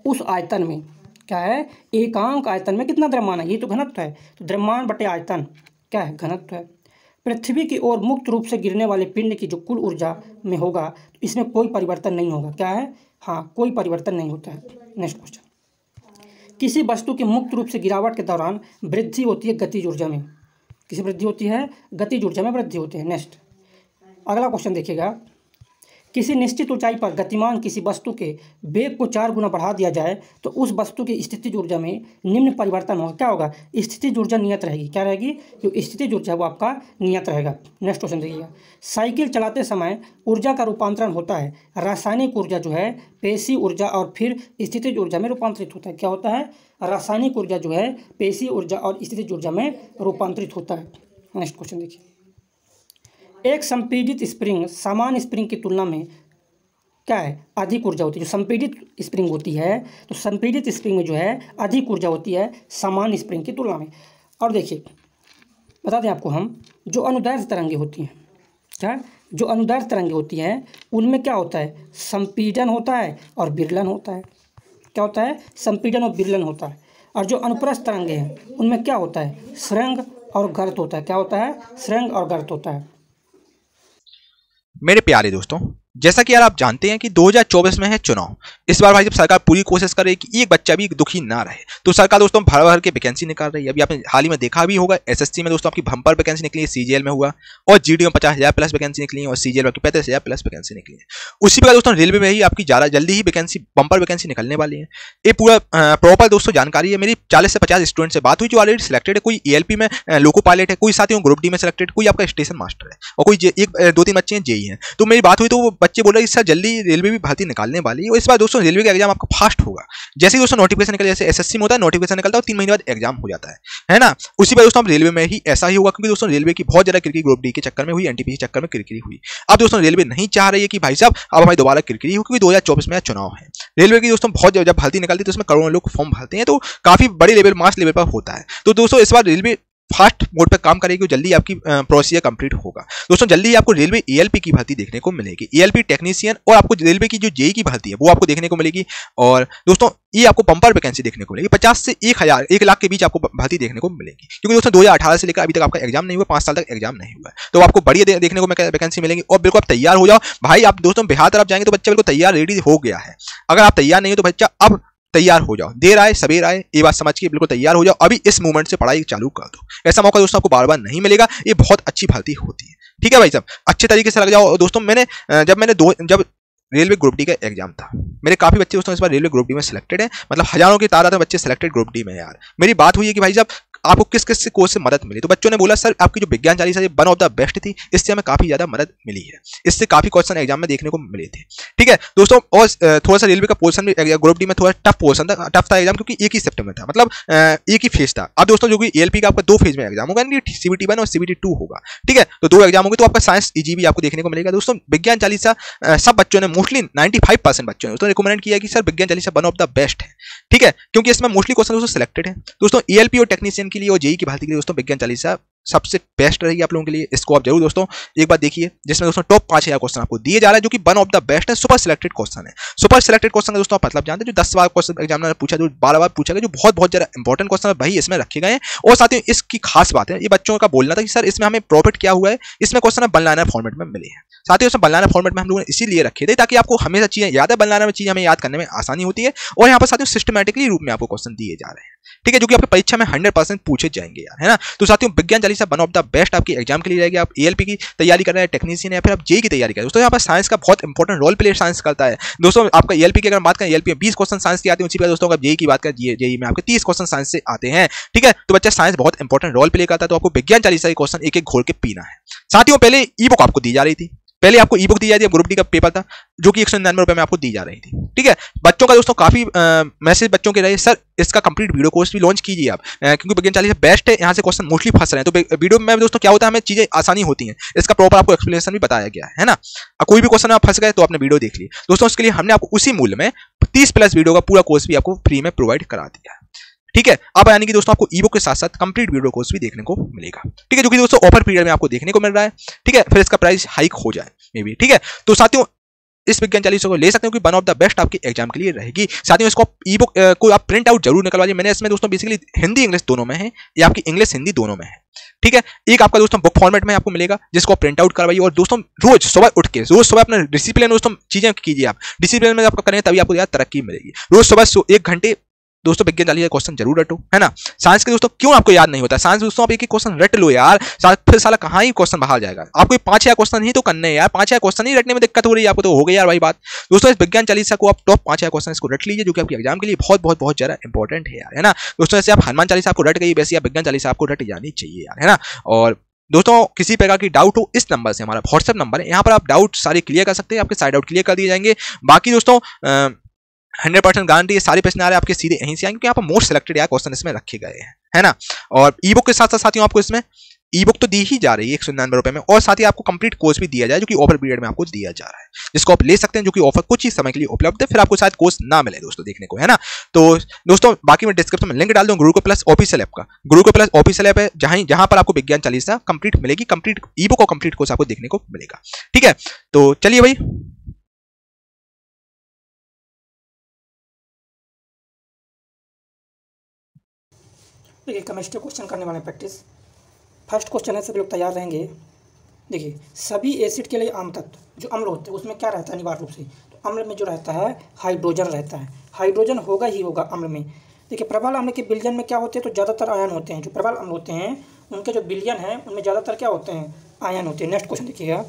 उस आयतन में। क्या है, एकांक आयतन में कितना द्रव्यमान है, ये तो घनत्व है। तो द्रव्यमान बटे आयतन क्या है, घनत्व है। पृथ्वी की ओर मुक्त रूप से गिरने वाले पिंड की जो कुल ऊर्जा में होगा तो इसमें कोई परिवर्तन नहीं होगा। क्या है, कोई परिवर्तन नहीं होता है। नेक्स्ट क्वेश्चन, किसी वस्तु की मुक्त रूप से गिरावट के दौरान वृद्धि होती है गतिज ऊर्जा में। किसी वृद्धि होती है, गतिज ऊर्जा में वृद्धि होती है। नेक्स्ट, अगला क्वेश्चन देखिएगा, किसी निश्चित ऊंचाई पर गतिमान किसी वस्तु के वेग को 4 गुना बढ़ा दिया जाए तो उस वस्तु की स्थितिज ऊर्जा में निम्न परिवर्तन होगा। क्या होगा, स्थितिज ऊर्जा नियत रहेगी। क्या रहेगी, जो स्थितिज ऊर्जा है वो आपका नियत रहेगा। नेक्स्ट क्वेश्चन देखिएगा, साइकिल चलाते समय ऊर्जा का रूपांतरण होता है, रासायनिक ऊर्जा जो है पेशी ऊर्जा और फिर स्थितिज ऊर्जा में रूपांतरित होता है। क्या होता है, रासायनिक ऊर्जा जो है पेशी ऊर्जा और स्थितिज ऊर्जा में रूपांतरित होता है। नेक्स्ट क्वेश्चन देखिए, एक संपीड़ित स्प्रिंग सामान्य स्प्रिंग की तुलना में क्या है, अधिक ऊर्जा होती है। जो संपीड़ित स्प्रिंग होती है तो संपीड़ित स्प्रिंग में जो है अधिक ऊर्जा होती है सामान्य स्प्रिंग की तुलना में। और देखिए बता दें आपको हम, जो अनुदैर्ध्य तरंगे होती हैं, क्या, जो अनुदैर्ध्य तरंगे होती हैं उनमें क्या होता है, संपीड़न होता है और विरलन होता है। क्या होता है, संपीड़न और विरलन होता है। और जो अनुप्रस्थ तरंगे हैं उनमें क्या होता है, श्रृंग और गर्त होता है। क्या होता है, श्रृंग और गर्त होता है। मेरे प्यारे दोस्तों, जैसा कि यार आप जानते हैं कि 2024 में है चुनाव। इस बार भाई जब सरकार पूरी कोशिश कर रही है कि एक बच्चा भी दुखी ना रहे, तो सरकार दोस्तों भर भर के वैकेंसी निकाल रही है। अभी आपने हाल ही में देखा भी होगा, एसएससी में दोस्तों आपकी बम्पर वैकेंसी निकली है, सीजीएल में हुआ, और जीडी में 50,000 प्लस वैकेंसी निकली है, और सीजीएल में 35,000 प्लस वैकेंसी निकली है। उसी प्रकार दोस्तों रेलवे में ही आपकी ज़्यादा जल्दी ही वैकेंसी, बम्पर वैकेंसी निकलने वाली है। ये पूरा प्रॉपर दोस्तों जानकारी है। मेरी 40 से 50 स्टूडेंट से बात हुई जो ऑलरेडी सिलेक्टेड है। कोई ELP में लोको पायलट है, कोई साथियों ग्रुप डी में सिलेक्टेड, कोई आपका स्टेशन मास्टर है, और कोई 2-3 बच्चे हैं जेई हैं। तो मेरी बात हुई तो वो बच्चे बोल रहे हैं सर जल्दी रेलवे भी भर्ती निकालने वाली है, और इस बार दोस्तों रेलवे का एग्जाम आपका फास्ट होगा। जैसे ही दोस्तों नोटिफिकेशन निकले, जैसे एसएससी में होता है नोटिफिकेशन निकलता है और 3 महीने बाद एग्जाम हो जाता है ना, उसी पर दोस्तों रेलवे में ही ऐसा ही होगा। क्योंकि दोस्तों रेलवे की बहुत ज्यादा किरकिरी ग्रुप डी के चक्कर में हुई, एनटीपीसी के चक्कर में किरकिरी हुई। अब दोस्तों रेलवे नहीं चाह रही है कि भाई साहब अब हमारी दोबारा किरकिरी हो, क्योंकि 2024 में चुनाव है। रेलवे की दोस्तों बहुत जब भर्ती निकलती है तो उसमें करोड़ों लोग फॉर्म भरते हैं, तो काफी बड़े लेवल, मास लेवल पर होता है। तो दोस्तों इस बार रेलवे फास्ट मोड पे काम करेगी और जल्दी आपकी प्रोसीजर कंप्लीट होगा। दोस्तों जल्दी ही आपको रेलवे एएलपी की भर्ती देखने को मिलेगी, एएलपी टेक्नीशियन, और आपको रेलवे की जो जेई की भर्ती है वो आपको देखने को मिलेगी। और दोस्तों ये आपको बम्पर वैकेंसी देखने को मिलेगी, 50 से 1 लाख के बीच आपको भर्ती देखने को मिलेगी, क्योंकि दोस्तों 2018 से लेकर अभी तक आपका एग्जाम नहीं हुआ, 5 साल तक एग्जाम नहीं हुआ, तो आपको बढ़िया देखने को वैकेंसी मिलेगी। और बिल्कुल आप तैयार हो जाओ भाई। आप दोस्तों बिहार तरफ जाएंगे तो बच्चा बिल्कुल तैयार रेडी हो गया है। अगर आप तैयार नहीं हो तो बच्चा अब तैयार हो जाओ, देर आए सवेर आए, ये बात समझ के बिल्कुल तैयार हो जाओ, अभी इस मूवमेंट से पढ़ाई चालू कर दो। ऐसा मौका दोस्तों आपको बार बार नहीं मिलेगा, ये बहुत अच्छी भर्ती होती है। ठीक है भाई साहब, अच्छे तरीके से लग जाओ। दोस्तों जब रेलवे ग्रुप डी का एग्जाम था, मेरे काफी बच्चे दोस्तों इस बार रेलवे ग्रुप डी में सिलेक्टेड है, मतलब हजारों की तादाद में बच्चे सिलेक्टेड ग्रुप डी में यार। मेरी बात हुई है कि भाई साहब आपको किस किस कोर्स से मदद मिली, तो बच्चों ने बोला सर आपकी जो विज्ञान Chalisa one of the best थी, इससे हमें काफी ज्यादा मदद मिली है, इससे काफी क्वेश्चन एग्जाम में देखने को मिले थे। ठीक है दोस्तों, और थोड़ा सा रेलवे का पोर्शन भी ग्रुप डी में थोड़ा टफ था एग्जाम, क्योंकि एक ही शिफ्ट में था, मतलब एक ही फेज था। अब दोस्तों जो कि एएलपी का आपका 2 फेज में एग्जाम होगा, सीबीटी 1 और सीबीटी 2 होगा। ठीक है, तो 2 एग्जाम होंगे, तो आपका साइंस ईजीबी आपको देखने को मिलेगा। दोस्तों विज्ञान चालीसा सब बच्चों ने, मोस्टली 95% बच्चों ने रिकमेंड किया कि सर विज्ञान Chalisa one of the best है। ठीक है, क्योंकि इसमें मोस्टली क्वेश्चन दोस्तों सिलेक्टेड है। दोस्तों एएलपी और टेक्नीशियन के लिए और जेई की भर्ती के लिए दोस्तों विज्ञान चालीसा सबसे बेस्ट रहेगी आप लोगों के लिए। इसको आप जरूर दोस्तों एक बार देखिए, जिसमें दोस्तों टॉप 5000 क्वेश्चन आपको दिए जा रहा है, जो कि वन ऑफ द बेस्ट है, सुपर सिलेक्टेड क्वेश्चन है। सुपर सिलेक्टेड क्वेश्चन का दोस्तों आप मतलब जानते हैं, जो 10 बार क्वेश्चन एग्जामिनर ने पूछा, जो 12 बार पूछा गया, जो बहुत ज्यादा इंपॉर्टेंट क्वेश्चन है भाई इसमें रखे गए हैं। और साथ ही इसकी खास बात है, ये बच्चों का बोलना था कि सर इसमें हमें प्रॉफिट क्या हुआ है, इसमें क्वेश्चन वन लाइनर फॉर्मेट में मिले हैं। साथ ही उसमें वन लाइनर फॉर्मेट में हम लोगों ने इसीलिए रखे थे ताकि आपको हमेशा चीजें याद है, वन लाइनर में चीजें हमें याद करने में आसानी होती है, और यहाँ पर साथ ही सिस्टमैटिकली रूप में आपको क्वेश्चन दिए जा रहे हैं। ठीक है, जो कि आपकी परीक्षा में 100% पूछे जाएंगे यार, है ना। तो साथियों विज्ञान Chalisa one of the best आपकी एग्जाम के लिए रहेगी। आप एएलपी की तैयारी कर रहे हैं, टेक्नीशियन, या फिर आप जेई की तैयारी कर रहे हैं, दोस्तों यहाँ पर साइंस का बहुत इंपॉर्टेंट रोल प्ले साइंस करता है। दोस्तों आपका एएलपी की अगर बात करें, एएलपी में 20 क्वेश्चन साइंस के आते हैं, उसी पर दोस्तों अगर जेई की बात करें, जेई में आपके 30 क्वेश्चन साइंस से आते हैं। ठीक है, तो बच्चा साइंस बहुत इंपॉर्टेंट रोल प्ले करता है, तो आपको विज्ञान चालीसा के क्वेश्चन एक एक घोल के पीना है। साथियों पहले ई बुक आपको दी जा रही थी, पहले आपको ई बुक दी जाती है, ग्रुप डी का पेपर था जो कि 199 रुपए में आपको दी जा रही थी। ठीक है, बच्चों का दोस्तों काफी मैसेज बच्चों के रहे, सर इसका कंप्लीट वीडियो कोर्स भी लॉन्च कीजिए आप, क्योंकि विज्ञान चालीसा बेस्ट है, यहाँ से क्वेश्चन मोस्टली फंस रहे हैं। तो वीडियो में दोस्तों क्या होता है, हमें चीजें आसानी होती हैं, इसका प्रॉपर आपको एक्सप्लेनेशन भी बताया गया है ना। कोई भी क्वेश्चन आप फंस गए तो आपने वीडियो देख ली दोस्तों, उसके लिए हमने आपको उसी मूल्य में 30+ वीडियो का पूरा कोर्स भी आपको फ्री में प्रोवाइड करा दिया है। ठीक है, अब यानी कि दोस्तों आपको ई बुक के साथ साथ कंप्लीट वीडियो कोर्स भी देखने को मिलेगा। ठीक है, जो कि दोस्तों ऑफर पीरियड में आपको देखने को मिल रहा है। ठीक है, फिर इसका प्राइस हाइक हो जाए मे बी। ठीक है, तो साथियों इस विज्ञान चालीसा को ले सकते हो कि वन ऑफ द बेस्ट आपके एग्जाम के लिए रहेगी। साथियों इसको ई बुक को आप प्रिंट आउट जरूर निकलवाइए। मैंने इसमें दोस्तों बेसिकली हिंदी इंग्लिश दोनों में है, या आपकी इंग्लिश हिंदी दोनों में है। ठीक है, एक आपका दोस्तों बुक फॉर्मेट में आपको मिलेगा, जिसको आप प्रिंट आउट करवाइए, और दोस्तों रोज सुबह उठ के रोज सुबह अपना डिसिप्लिन दोस्तों चीजें कीजिए। आप डिसिप्लिन में आपका करें तभी आपको यार तरक्की मिलेगी। रोज सुबह 1 घंटे दोस्तों विज्ञान चालीसा क्वेश्चन जरूर रटो, है ना। साइंस के दोस्तों क्यों आपको याद नहीं होता, साइंस दोस्तों आप एक एक क्वेश्चन रट लो यार, फिर साला कहाँ ही क्वेश्चन बाहर जाएगा। आपको 5-6 क्वेश्चन ही तो करने हैं यार, 5-6 क्वेश्चन ही रटने में दिक्कत हो रही है आपको, तो हो गई यार भाई बात। दोस्तों इस विज्ञान चालीसा को आप टॉप 5-6 क्वेश्चन इसको रट लीजिए, जो कि आपके एग्जाम के लिए बहुत ज्यादा इंपॉर्टेंट है यार, है ना। दोस्तों जैसे आप हनुमान चालीसा आपको रट गई, वैसे आप विज्ञान चालीसा आपको रट जानी चाहिए यार, है ना। और दोस्तों किसी प्रकार की डाउट हो, इस नंबर से, हमारा व्हाट्सएप नंबर है, यहाँ पर आप डाउट सारे क्लियर कर सकते हैं, आपके सारे डाउट क्लियर कर दिए जाएंगे। बाकी दोस्तों 100% गारंटी है, सारे प्रश्न आ रहे हैं आपके सीधे यहीं से आएंगे, क्योंकि यहाँ पर मोस्ट सिलेक्टेड यार क्वेश्चन इसमें रखे गए हैं, है ना। और ई बुक के साथ साथ साथियों आपको इसमें ई बुक तो दी ही जा रही है 199 रुपए में, और साथ ही आपको कंप्लीट कोर्स भी दिया जाए, जो कि ऑफर पीरियड में आपको दिया जा रहा है, जिसको आप ले सकते हैं, जो कि ऑफर कुछ ही समय के लिए उपलब्ध है, फिर आपको शायद कोर्स ना मिले दोस्तों देखने को, है ना। तो दोस्तों बाकी मैं डिस्क्रिप्शन में लिंक डाल दूं गुरुकुल प्लस ऑफिशियल ऐप का। गुरुकुल प्लस ऑफिशियल ऐप है जहां पर आपको विज्ञान चालीसा कंप्लीट मिलेगी, कंप्लीट ई बुक और कंप्लीट कोर्स आपको देखने को मिलेगा। ठीक है, तो चलिए भाई देखिए केमिस्ट्री क्वेश्चन करने वाले प्रैक्टिस। फर्स्ट क्वेश्चन है, सभी लोग तैयार रहेंगे। देखिए सभी एसिड के लिए आम तत्व जो अम्ल होते हैं उसमें क्या रहता है अनिवार्य रूप से, तो अम्ल में जो रहता है हाइड्रोजन रहता है, हाइड्रोजन होगा ही होगा अम्ल में। देखिए प्रबल अम्ल के विलयन में क्या होते हैं, तो ज़्यादातर आयन होते हैं। जो प्रबल अम्ल होते हैं उनके जो विलयन है उनमें ज़्यादातर क्या होते हैं, आयन होते हैं। नेक्स्ट क्वेश्चन देखिएगा,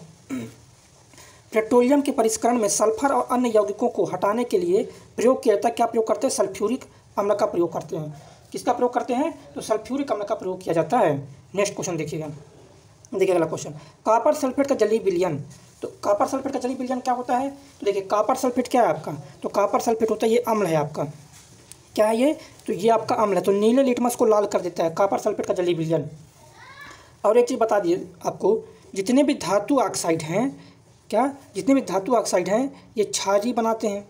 पेट्रोलियम के परिष्करण में सल्फर और अन्य यौगिकों को हटाने के लिए प्रयोग किया जाता है, क्या प्रयोग करते हैं, सल्फ्यूरिक अम्ल का प्रयोग करते हैं। किसका प्रयोग करते हैं, तो सल्फ्यूरिक अम्ल का प्रयोग किया जाता है। नेक्स्ट क्वेश्चन देखिएगा, देखिए अगला क्वेश्चन, कॉपर सल्फेट का जलीय विलयन। तो कॉपर सल्फेट का जलीय विलयन क्या होता है, तो देखिए कॉपर सल्फेट क्या है आपका, तो कॉपर सल्फेट होता है, ये अम्ल है आपका, क्या है ये, तो ये आपका अम्ल है, तो नीले लिटमस को लाल कर देता है कॉपर सल्फेट का जलीय विलयन। और एक चीज़ बता दिए आपको, जितने भी धातु ऑक्साइड हैं, क्या जितने भी धातु ऑक्साइड हैं ये क्षारीय बनाते हैं,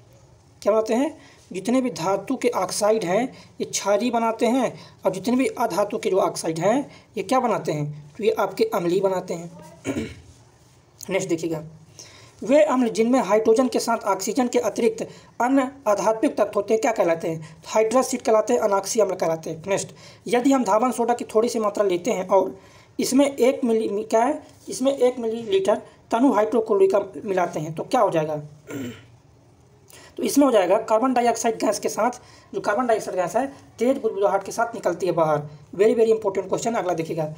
क्या बनाते हैं, जितने भी धातु के ऑक्साइड हैं ये क्षारीय बनाते हैं, और जितने भी अधातु के जो ऑक्साइड हैं ये क्या बनाते हैं, तो ये आपके अम्लीय बनाते हैं। नेक्स्ट देखिएगा, वे अम्ल जिनमें हाइड्रोजन के साथ ऑक्सीजन के अतिरिक्त अन्य अधात्विक तत्व होते हैं क्या कहलाते हैं, हाइड्रस सीट कहलाते हैं, अनाक्सी अम्ल कहलाते हैं। नेक्स्ट, यदि हम धावन सोडा की थोड़ी सी मात्रा लेते हैं और इसमें 1 मिलीलीटर तनु हाइड्रोक्लोरिक मिलाते हैं तो क्या हो जाएगा, तो इसमें हो जाएगा कार्बन डाइऑक्साइड गैस के साथ, जो कार्बन डाइऑक्साइड गैस है तेज बुदबुदाहट के साथ निकलती है बाहर। वेरी वेरी इंपॉर्टेंट क्वेश्चन, अगला देखिएगा।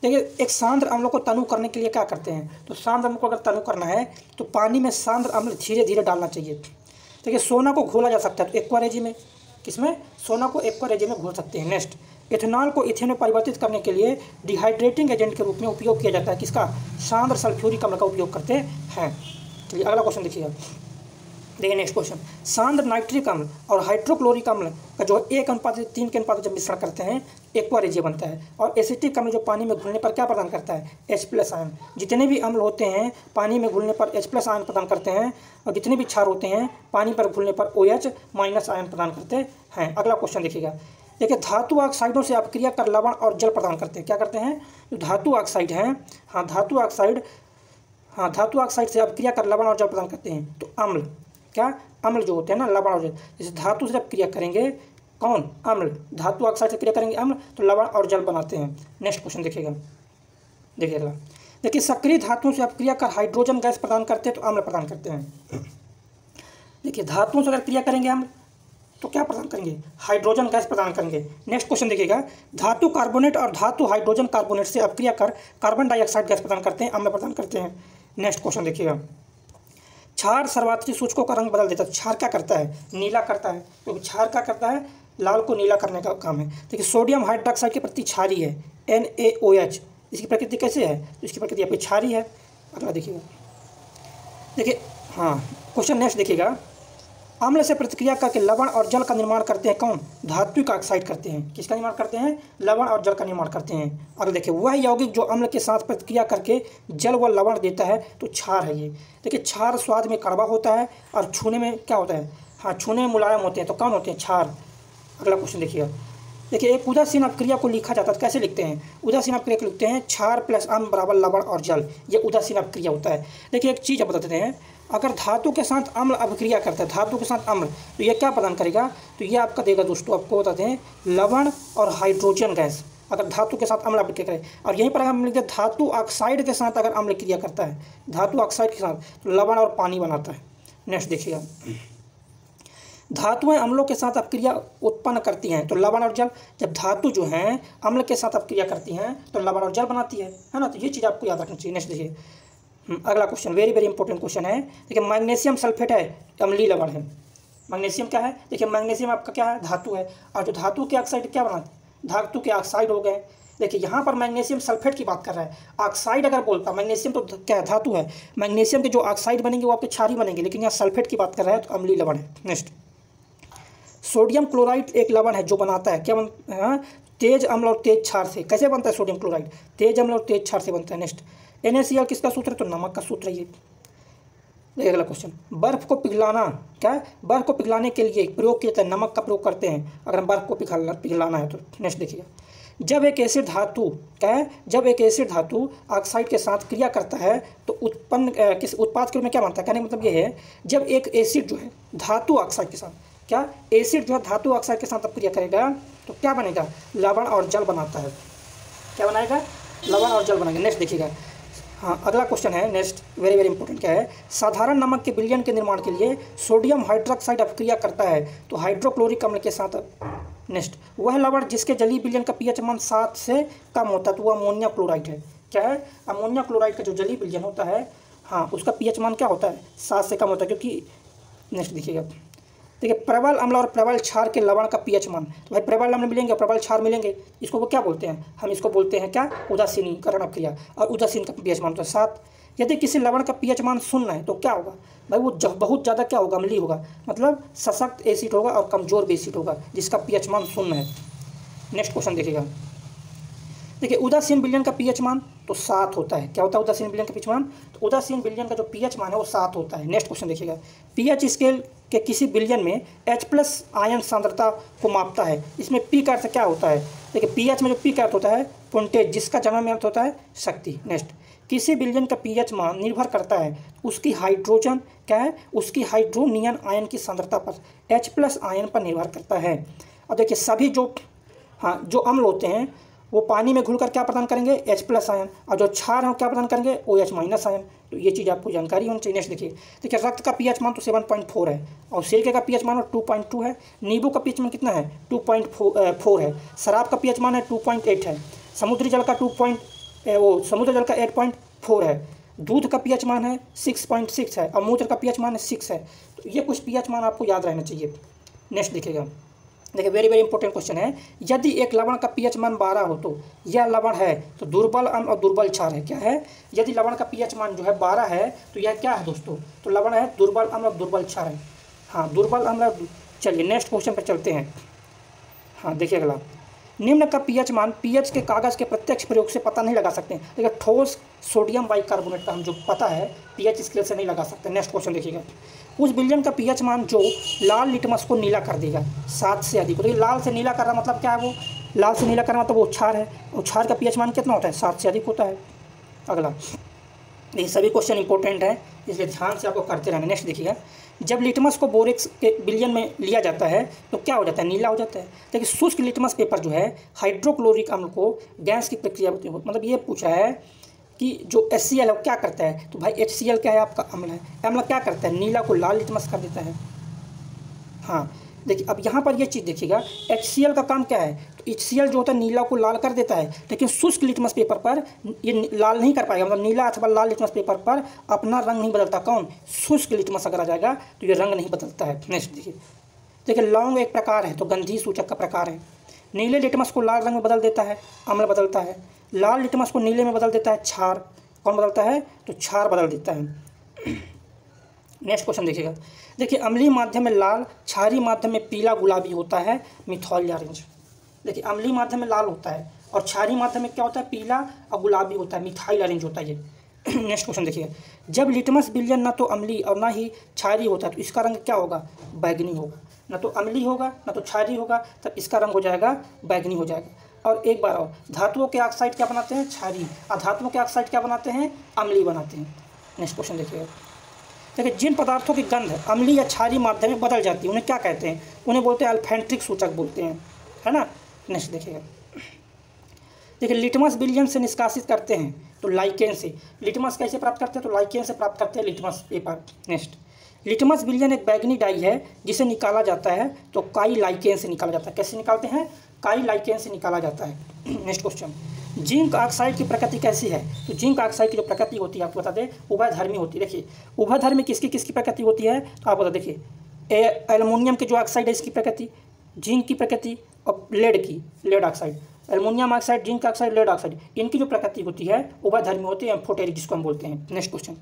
देखिए, एक सांद्र अम्लों को तनु करने के लिए क्या करते हैं, तो सांद्र अम्ल को अगर तनु करना है तो पानी में सांद्र अम्ल धीरे धीरे डालना चाहिए। देखिए, सोना को घोला जा सकता है तो एक्वा रेजी में, किसमें, सोना को एक्वा रेजी में घोल सकते हैं। नेक्स्ट, इथेनॉल को इथेन में परिवर्तित करने के लिए डिहाइड्रेटिंग एजेंट के रूप में उपयोग किया जाता है, किसका, सांद्र सल्फ्यूरिक अम्ल का उपयोग करते हैं। चलिए अगला क्वेश्चन देखिएगा। देखिए नेक्स्ट क्वेश्चन, सांद्र नाइट्रिक अम्ल और हाइड्रोक्लोरिक अम्ल का जो 1:3 के अनुपात जब मिश्रण करते हैं एक्वा रेजिया बनता है। और एसिटिक अम्ल जो पानी में घुलने पर क्या प्रदान करता है, H+ आयन। जितने भी अम्ल होते हैं पानी में घुलने पर H+ आयन प्रदान करते हैं, और जितने भी क्षार होते हैं पानी पर घुलने पर OH- आयन प्रदान करते हैं। अगला क्वेश्चन देखिएगा। देखिए, धातु ऑक्साइडों से अपक्रिया कर लवण और जल प्रदान करते हैं, क्या करते हैं, जो धातु ऑक्साइड हैं, धातु ऑक्साइड से अपक्रिया कर लवण और जल प्रदान करते हैं। तो अम्ल, क्या, अम्ल जो होते हैं ना, लवण और जल, जैसे धातु से जब क्रिया करेंगे, कौन, अम्ल, धातु ऑक्साइड से क्रिया करेंगे अम्ल तो लवण और जल बनाते हैं। नेक्स्ट क्वेश्चन देखिएगा। देखिए अगला, देखिए सक्रिय धातुओं से अपक्रिया कर हाइड्रोजन गैस प्रदान करते हैं तो अम्ल प्रदान करते हैं। देखिए, धातुओं से अगर क्रिया करेंगे अम्ल तो क्या प्रदान करेंगे, हाइड्रोजन गैस प्रदान करेंगे। नेक्स्ट क्वेश्चन देखिएगा, धातु कार्बोनेट और धातु हाइड्रोजन कार्बोनेट से अपक्रिया कर कार्बन डाइऑक्साइड गैस प्रदान करते हैं, अम्ल प्रदान करते हैं। नेक्स्ट क्वेश्चन देखिएगा, क्षार सर्वात्रिक सूचकों का रंग बदल देता है। क्षार क्या करता है, नीला करता है, क्योंकि क्षार क्या करता है, लाल को नीला करने का काम है। देखिए, सोडियम हाइड्रोक्साइड की प्रकृति क्षारीय है, NaOH, इसकी प्रकृति कैसे है, तो इसकी प्रकृति आपकी क्षारीय है। अगला देखिएगा। देखिए हाँ, क्वेश्चन नेक्स्ट देखिएगा, अम्ल से प्रतिक्रिया करके लवण और जल का निर्माण करते हैं कौन, धात्विक ऑक्साइड करते हैं। किसका निर्माण करते हैं, लवण और जल का निर्माण करते हैं। अगर देखिए, वह यौगिक जो अम्ल के साथ प्रतिक्रिया करके जल व लवण देता है तो क्षार है ये। देखिए, क्षार स्वाद में कड़वा होता है और छूने में क्या होता है, हाँ, छूने में मुलायम होते हैं, तो कौन होते हैं, क्षार। अगला क्वेश्चन देखिएगा। देखिए, एक उदासीन अपक्रिया को लिखा जाता है, कैसे लिखते हैं, उदासीन अपक्रिया को लिखते हैं क्षार + अम्ल बराबर लवण और जल, ये उदासीन अपक्रिया होता है। देखिए, एक चीज़ आप बताते हैं, अगर धातु के साथ अम्ल अपक्रिया करता है, धातु के साथ अम्ल, तो ये क्या प्रदान करेगा, तो ये आपका देगा दोस्तों, आपको बताते हैं लवण और हाइड्रोजन गैस। अगर धातु के साथ अम्ल अपक्रिया करे, और यहीं पर हम लिखते हैं धातु ऑक्साइड के साथ अगर अम्ल क्रिया करता है, धातु ऑक्साइड के साथ, तो लवण और पानी बनाता है। नेक्स्ट देखिएगा, धातुएं अम्लों के साथ अपक्रिया उत्पन्न करती हैं तो लवण और जल। जब धातु जो हैं अम्ल के साथ अपक्रिया करती हैं तो लवण और जल बनाती है ना, तो ये चीज़ आपको याद रखनी चाहिए। नेक्स्ट देखिए, अगला question very very important question है। देखिए, मैग्नीशियम सल्फेट है, अम्लीय लवण है। मैग्नीशियम क्या है, देखिए मैग्नीशियम आपका क्या है, धातु है, और जो धातु के ऑक्साइड क्या बनाते हैं, धातु के ऑक्साइड हो गए। देखिए, यहाँ पर मैग्नीशियम सल्फेट की बात कर रहा है, ऑक्साइड अगर बोलता, मैग्नीशियम तो क्या है, धातु है, मैग्नीशियम के जो ऑक्साइड बनेंगे वो आपके क्षारीय बनेंगे, लेकिन यहाँ सल्फेट की बात कर रहा है तो अम्लीय लवण है। नेक्स्ट, सोडियम क्लोराइड एक लवण है जो बनाता है क्या तेज अम्ल और तेज क्षार से। कैसे बनता है सोडियम क्लोराइड, तेज अम्ल और तेज क्षार से बनता है। नेक्स्ट, NaCl किसका सूत्र है, तो नमक का सूत्र है ये। अगला क्वेश्चन, बर्फ को पिघलाना, क्या है, बर्फ को पिघलाने के लिए प्रयोग किया जाता है, नमक का प्रयोग करते हैं अगर हम बर्फ को पिघलाना है तो। नेक्स्ट देखिएगा, जब एक एसिड धातु, क्या है, जब एक एसिड धातु ऑक्साइड के साथ क्रिया करता है तो उत्पन्न किस उत्पाद के रूप में क्या बनता है, कहने का मतलब ये है, जब एक एसिड जो है धातु ऑक्साइड के साथ, क्या, एसिड जो है धातु ऑक्साइड के साथ अपक्रिया करेगा तो क्या बनेगा, लवण और जल बनाता है। क्या बनाएगा, लवण और जल बनाएगा। नेक्स्ट देखिएगा, हाँ, अगला क्वेश्चन है नेक्स्ट, वेरी वेरी इंपॉर्टेंट, क्या है, साधारण नमक के विलयन के निर्माण के लिए सोडियम हाइड्रोक्साइड अपक्रिया करता है तो हाइड्रोक्लोरिक अम्ल के साथ। नेक्स्ट, वह लवण जिसके जलीय विलयन का pH मान 7 से कम होता है तो वह अमोनिया क्लोराइड है। क्या है, अमोनिया क्लोराइड का जो जलीय विलयन होता है, हाँ, उसका pH मान क्या होता है, 7 से कम होता है, क्योंकि नेक्स्ट देखिएगा, देखिए, प्रबल अम्ल और प्रबल क्षार के लवण का pH मान, तो भाई प्रबल अम्ल मिलेंगे और प्रबल क्षार मिलेंगे, इसको वो क्या बोलते हैं, हम इसको बोलते हैं क्या, उदासीनीकरण अपक्रिया, और उदासीन का pH मान तो 7। यदि किसी लवण का pH मान 0 है तो क्या होगा भाई, वो बहुत ज़्यादा क्या होगा, अम्लीय होगा, मतलब सशक्त एसिड होगा और कमजोर बेसिड होगा जिसका pH मान 0 है। नेक्स्ट क्वेश्चन देखिएगा, देखिए उदासीन विलयन का पीएच मान तो 7 होता है। क्या होता है उदासीन विलयन का पीएच मान? तो उदासीन विलयन का जो पीएच मान है वो 7 होता है। नेक्स्ट क्वेश्चन देखिएगा, पीएच स्केल के किसी विलयन में H+ आयन सांद्रता को मापता है। इसमें पी का अर्थ क्या होता है? देखिए पीएच में जो पी का अर्थ होता है पुंटेज, जिसका जर्मन में अर्थ होता है शक्ति। नेक्स्ट, किसी विलयन का पीएच मान निर्भर करता है उसकी हाइड्रोजन क्या है, उसकी हाइड्रोनियन आयन की सांद्रता पर, H+ आयन पर निर्भर करता है। और देखिए सभी जो अम्ल होते हैं वो पानी में घुलकर क्या प्रदान करेंगे? H+ आयन, और जो क्षार हैं क्या प्रदान करेंगे? OH- ion. तो ये चीज़ आपको जानकारी होनी चाहिए। नेक्स्ट देखिए रक्त का पीएच मान तो 7.4 है, और सिरके का पीएच मान 2.2 है, नींबू का पीएच मान कितना है? 2.4 है, शराब का पीएच मान है 2.8 है, समुद्री जल का 8.4 है, दूध का पीएच मान है 6.6 है, और मूत्र का पीएच मान है 6 है। तो ये कुछ पीएच मान आपको याद रहना चाहिए। नेक्स्ट देखिएगा, देखिए वेरी वेरी इंपॉर्टेंट क्वेश्चन है, यदि एक लवण का पीएच मान 12 हो तो यह लवण है तो दुर्बल अम्ल और दुर्बल क्षार है। क्या है? यदि लवण का पीएच मान जो है 12 है तो यह क्या है दोस्तों? तो लवण है दुर्बल अम्ल और दुर्बल क्षार है। हाँ, दुर्बल अम्ल। चलिए नेक्स्ट क्वेश्चन पर चलते हैं। हाँ देखिए अगला, निम्न का पीएच मान पीएच के कागज़ के प्रत्यक्ष प्रयोग से पता नहीं लगा सकते। देखिए ठोस सोडियम बाइकार्बोनेट का हम जो पता है पीएच स्केल से नहीं लगा सकते। नेक्स्ट क्वेश्चन देखिएगा, उस विलयन का पीएच मान जो लाल लिटमस को नीला कर देगा 7 से अधिक। तो लाल से नीला कर रहा मतलब क्या है? वो लाल से नीला करना मतलब वो क्षार है, और क्षार का पीएच मान कितना होता है? 7 से अधिक होता है। अगला, ये सभी क्वेश्चन इंपॉर्टेंट है इसलिए ध्यान से आपको करते रहना। नेक्स्ट देखिएगा, जब लिटमस को बोरेक्स के विलयन में लिया जाता है तो क्या हो जाता है? नीला हो जाता है। देखिए शुष्क लिटमस पेपर जो है हाइड्रोक्लोरिक अम्ल को गैस की प्रक्रिया होती है, मतलब ये पूछा है कि जो HCl है वो क्या करता है? तो भाई HCl क्या है? आपका अम्ल है। अम्ल क्या करता है? नीला को लाल लिटमस कर देता है। हाँ देखिए अब यहाँ पर ये चीज़ देखिएगा, HCl का काम क्या है? तो HCl जो होता है नीला को लाल कर देता है, लेकिन शुष्क लिटमस पेपर पर ये लाल नहीं कर पाएगा, मतलब नीला अथवा लाल लिटमस पेपर पर अपना रंग नहीं बदलता। कौन? शुष्क लिटमस अगर आ जाएगा तो ये रंग नहीं बदलता है। नेक्स्ट देखिए लौंग एक प्रकार है तो गंधी सूचक का प्रकार है। नीले लिटमस को लाल रंग में बदल देता है, अम्ल बदलता है। लाल लिटमस को नीले में बदल देता है, क्षार। कौन बदलता है? तो क्षार बदल देता है। नेक्स्ट क्वेश्चन देखिएगा, देखिए अम्लीय माध्यम में लाल, क्षारीय माध्यम में पीला गुलाबी होता है मिथाइल ऑरेंज। देखिए अम्लीय माध्यम में लाल होता है और क्षारीय माध्यम में क्या होता है? पीला और गुलाबी होता है, मिथाइल ऑरेंज होता है ये। नेक्स्ट क्वेश्चन देखिए, जब लिटमस विलयन ना तो अम्लीय और ना ही क्षारीय होता है तो इसका रंग क्या होगा? बैगनी होगा। ना तो अम्लीय होगा ना तो क्षारीय होगा, तब इसका रंग हो जाएगा बैगनी हो जाएगा। और एक बार और, धातुओं के ऑक्साइड क्या बनाते हैं? क्षारीय, और धातुओं के ऑक्साइड क्या बनाते हैं? अम्लीय बनाते हैं। नेक्स्ट क्वेश्चन देखिएगा, देखिए जिन पदार्थों की गंध अम्लीय या क्षारीय माध्यम में बदल जाती है उन्हें क्या कहते हैं? उन्हें बोलते हैं अल्फेंट्रिक सूचक बोलते हैं, है ना। नेक्स्ट देखिएगा, देखिए लिटमस विलयन से निष्कासित करते हैं तो लाइकेन से। लिटमस कैसे प्राप्त करते हैं? तो लाइकेन से प्राप्त करते हैं लिटमस पेपर। नेक्स्ट, लिटमस विलयन एक बैगनी डाई है जिसे निकाला जाता है तो काई लाइकेन से निकाला जाता है। कैसे निकालते हैं? काई लाइकेन से निकाला जाता है। नेक्स्ट क्वेश्चन, जिंक ऑक्साइड की प्रकृति कैसी है? तो जिंक ऑक्साइड की जो प्रकृति होती है आपको बता दें, उभयधर्मी होती है। देखिए उभयधर्मी किसकी किसकी प्रकृति होती है तो आप बता, देखिए एल्युमिनियम के जो ऑक्साइड है इसकी प्रकृति, जिंक की प्रकृति, और lead oxide, aluminium oxide, zinc oxide, lead oxide, इनकी जो प्रकृति होती है उभयधर्मी होती है, एम्फोटेरिक जिसको हम बोलते हैं। नेक्स्ट क्वेश्चन,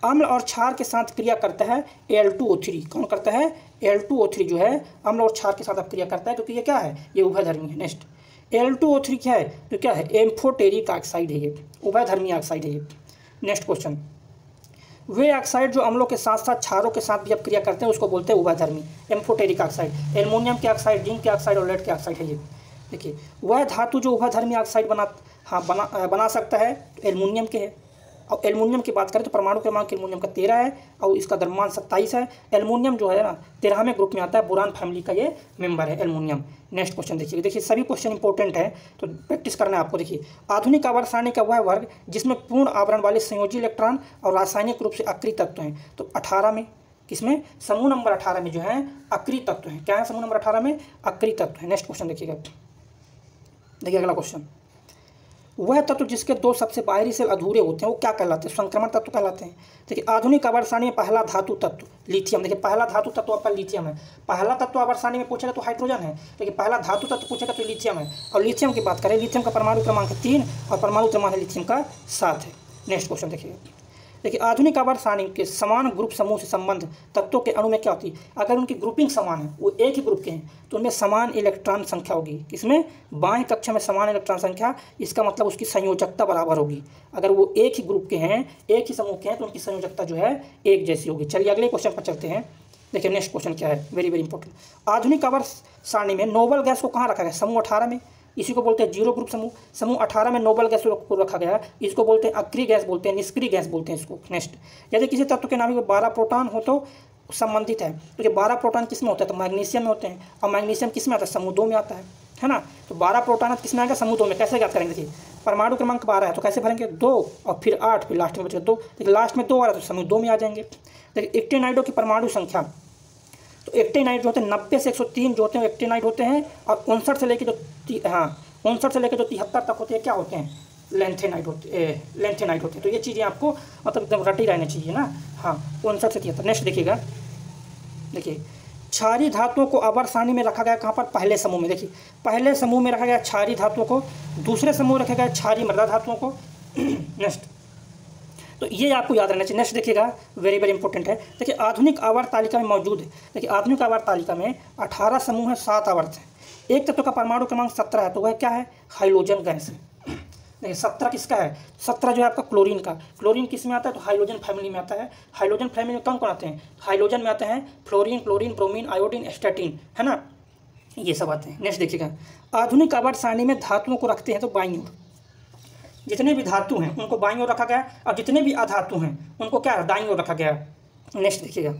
अम्ल और क्षार के साथ क्रिया करता है Al2O3। कौन करता है? Al2O3 जो है अम्ल और क्षार के साथ अब क्रिया करता है क्योंकि ये क्या है? ये उभयधर्मी है। नेक्स्ट, Al2O3 क्या है? तो क्या है? एम्फोटेरिक ऑक्साइड है, ये उभयधर्मी ऑक्साइड है ये। नेक्स्ट क्वेश्चन, वे ऑक्साइड जो अम्लों के साथ साथ क्षारों के साथ भी अब क्रिया करते हैं उसको बोलते हैं उभयधर्मी, एम्फोटेरिक ऑक्साइड। एल्युमिनियम के ऑक्साइड, जिंक के ऑक्साइड और लेड के ऑक्साइड है ये। देखिए वह धातु जो उभयधर्मी ऑक्साइड बना सकता है तो एल्युमिनियम के है। और एल्युमिनियम की बात करें तो परमाणु क्रमांक एल्युमिनियम का 13 है और इसका द्रव्यमान 27 है। एल्युमिनियम जो है ना 13वें ग्रुप में आता है, बोरान फैमिली का ये मेंबर है एल्युमिनियम। नेक्स्ट क्वेश्चन देखिए, देखिए सभी क्वेश्चन इंपॉर्टेंट है तो प्रैक्टिस करना है आपको। देखिए आधुनिक आवर्त सारणी का वह वर्ग जिसमें पूर्ण आवरण वाले संयोजी इलेक्ट्रॉन और रासायनिक रूप से अक्रिय तत्व हैं, तो 18 में, किसमें? समूह नंबर 18 में जो है अक्रिय तत्व है। क्या है? समूह नंबर 18 में अक्रिय तत्व है। नेक्स्ट क्वेश्चन देखिएगा, देखिए अगला क्वेश्चन, वह तत्व जिसके 2 सबसे बाहरी सेल अधूरे होते हैं वो क्या कहलाते हैं? संक्रमण तत्व कहलाते हैं। देखिए आधुनिक आवर्त सारणी में पहला धातु तत्व लिथियम। देखिए पहला धातु तत्व आपका लिथियम है। पहला तत्व आवर्त सारणी में पूछेगा तो हाइड्रोजन है, लेकिन पहला धातु तत्व पूछेगा तो लिथियम है। और लिथियम की बात करें, लिथियम का परमाणु क्रमांक 3 और परमाणु क्रमांक लिथियम का 7 है। नेक्स्ट क्वेश्चन देखिए, देखिए आधुनिक आवर्त सारणी के समान ग्रुप समूह से संबंध तत्वों के अणु में क्या होती है, अगर उनकी ग्रुपिंग समान है, वो एक ही ग्रुप के हैं, तो उनमें समान इलेक्ट्रॉन संख्या होगी। इसमें बाएं कक्षा में समान इलेक्ट्रॉन संख्या, इसका मतलब उसकी संयोजकता बराबर होगी। अगर वो एक ही ग्रुप के हैं, एक ही समूह के हैं, तो उनकी संयोजकता जो है एक जैसी होगी। चलिए अगले क्वेश्चन पर चलते हैं। देखिए नेक्स्ट क्वेश्चन क्या है, वेरी वेरी इंपॉर्टेंट। आधुनिक आवर्त सारणी में नोबल गैस को कहाँ रखा गया, समूह 18 में। इसी को बोलते हैं जीरो ग्रुप समूह। समूह 18 में नोबल गैस को रखा गया, इसको बोलते हैं अक्रिय गैस, बोलते हैं निष्क्रिय गैस बोलते हैं इसको। नेक्स्ट, यदि किसी तत्व के नाभिक में 12 प्रोटॉन हो तो संबंधित है, तो ये 12 प्रोटॉन किस में होता है, तो मैग्नीशियम में होते हैं। और मैग्नीशियम किस में आता है, समूह 2 में आता है ना। तो 12 प्रोटॉन किस में आएगा, समूह 2 में। कैसे ज्ञात करेंगे, देखिए परमाणु क्रमांक 12 है तो कैसे भरेंगे, 2 और फिर 8, फिर लास्ट में बचेगा 2। देखिए लास्ट में 2 आ रहा है तो समूह 2 में आ जाएंगे। देखिए एक्टिनाइडों की परमाणु संख्या, तो एक्टिनाइड जो होते हैं 90 से 103 जो होते हैं एक्टिनाइड होते हैं, और 59 से लेकर जो 73 तक होते हैं क्या होते हैं, लेंथेनाइड होते हैं। तो ये चीज़ें आपको मतलब एकदम रटी रहनी चाहिए ना। हाँ 59 से 73। नेक्स्ट देखिएगा, देखिए क्षारीय धातुओं को आवर्त सारणी में रखा गया कहाँ पर, पहले समूह में। देखिए पहले समूह में रखा गया क्षारीय धातुओं को, दूसरे समूह में रखा गया क्षारीय मृदा धातुओं को। नेक्स्ट, तो ये आपको याद रहना चाहिए। नेक्स्ट देखिएगा, वेरी वेरी इंपॉर्टेंट है। देखिए आधुनिक आवर्त तालिका में मौजूद है, देखिए आधुनिक आवर्त तालिका में 18 समूह है, 7 आवर्त है। एक तत्व का परमाणु क्रमांक 17 है, तो वह क्या है, हाइड्रोजन गैस है। देखिए 17 किसका है, 17 जो है आपका क्लोरीन का। क्लोरीन किस में आता है, तो हाइड्रोजन फैमिली में आता है। हाइड्रोजन फैमिली में कौन कौन आते हैं, हाइड्रोजन में आते हैं फ्लोरीन, क्लोरीन, ब्रोमीन, आयोडीन, एस्टेटिन, है ना, ये सब आते हैं। नेक्स्ट देखिएगा, आधुनिक आवर्त सारणी में धातुओं को रखते हैं तो बाईं ओर, जितने भी धातु हैं उनको बाईं ओर रखा गया, और जितने भी अधातु हैं उनको क्या है, दाईं ओर रखा गया। नेक्स्ट देखिएगा,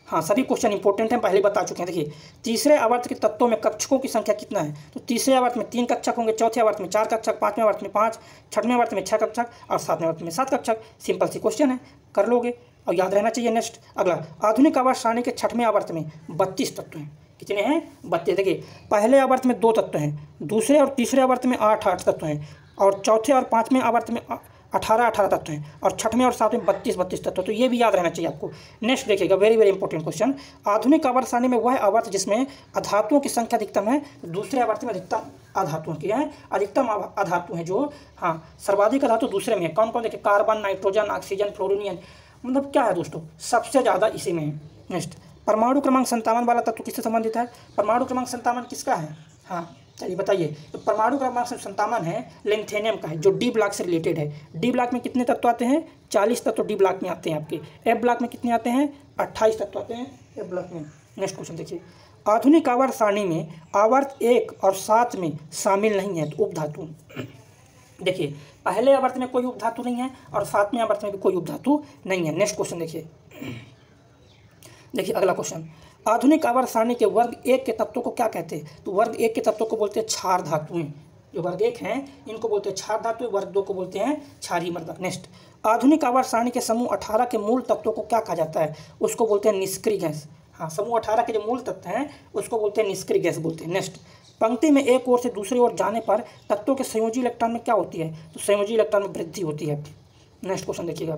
हाँ सभी क्वेश्चन इंपॉर्टेंट हैं, पहले बता चुके हैं। देखिए तीसरे आवर्त के तत्वों में कक्षकों की संख्या कितना है, तो तीसरे आवर्त में 3 कक्षक होंगे, चौथे आवर्त में 4 कक्षक, 5वें आवर्त में 5, 6वें आवर्त में 6 कक्षक, और 7वें आवर्त में 7 कक्षक। सिंपल सी क्वेश्चन है, कर लोगे और याद रहना चाहिए। नेक्स्ट अगला, आधुनिक आवर्त सारणी के 6वें आवर्त में 32 तत्व हैं। कितने हैं, 32। देखिए पहले आवर्त में 2 तत्व हैं, दूसरे और तीसरे आवर्त में 8 तत्व हैं, और चौथे और 5वें आवर्त में 18 तत्व हैं, और 6वें और 7वें 32 तत्व। तो ये भी याद रहना चाहिए आपको। नेक्स्ट देखिएगा, वेरी वेरी इंपॉर्टेंट क्वेश्चन। आधुनिक आवर्त सारणी में वह आवर्त जिसमें अधातुओं की संख्या अधिकतम है, दूसरे आवर्त में अधिकतम अधातुओं की है, अधिकतम अधातु हैं जो, हाँ सर्वाधिक अधातु दूसरे में है। कौन कौन, देखिए कार्बन, नाइट्रोजन, ऑक्सीजन, फ्लोरीन, मतलब क्या है दोस्तों, सबसे ज़्यादा इसी में है। नेक्स्ट, परमाणु क्रमांक 57 वाला तत्व किससे संबंधित है, परमाणु क्रमांक 57 किसका है, हाँ चलिए बताइए। तो परमाणु क्रमांक 57 है लेंथेनियम का है, जो डी ब्लॉक से रिलेटेड है। डी ब्लॉक में कितने तत्व आते हैं, 40 तत्व डी ब्लॉक में आते हैं आपके। एफ ब्लॉक में कितने आते हैं, 28 तत्व आते हैं एफ ब्लॉक में। नेक्स्ट क्वेश्चन देखिए, आधुनिक आवर्त सारणी में आवर्त 1 और 7 में शामिल नहीं है तो उपधातु। देखिए पहले आवर्त में कोई उपधातु नहीं है, और 7वें आवर्त में भी कोई उपधातु नहीं है। नेक्स्ट क्वेश्चन देखिए, देखिए अगला क्वेश्चन, आधुनिक आवर्त सारणी के वर्ग 1 के तत्वों को क्या कहते हैं, तो वर्ग 1 के तत्वों को बोलते हैं क्षार धातुएं। जो वर्ग 1 हैं इनको बोलते हैं क्षार धातुएं, वर्ग 2 को बोलते हैं क्षारीय मृदक। नेक्स्ट, आधुनिक आवर्त सारणी के समूह 18 के मूल तत्वों को क्या कहा जाता है, उसको बोलते हैं निष्क्रिय गैस। हाँ समूह 18 के जो मूल तत्व हैं उसको बोलते हैं निष्क्रिय गैस बोलते हैं। नेक्स्ट, पंक्ति में एक ओर से दूसरी ओर जाने पर तत्वों के संयोजी इलेक्ट्रॉन में क्या होती है, तो संयोजी इलेक्ट्रॉन में वृद्धि होती है। नेक्स्ट क्वेश्चन देखिएगा,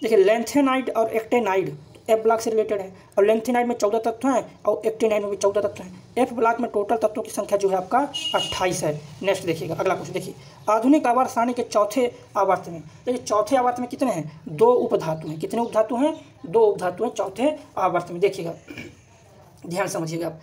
देखिए लेंथेनाइड और एक्टेनाइड एफ ब्लॉक से रिलेटेड है, और लेंथेनाइड में 14 तत्व हैं और एक्टिनाइड में भी 14 तत्व हैं। एफ ब्लॉक में टोटल तत्वों की संख्या जो है आपका 28 है। नेक्स्ट देखिएगा अगला क्वेश्चन, देखिए आधुनिक आवर्त सारणी के चौथे आवर्त में, देखिए चौथे आवर्त में कितने हैं, 2 उपधातु हैं। कितने उपधातु हैं, 2 उपधातु हैं चौथे आवर्त में। देखिएगा ध्यान समझिएगा आप,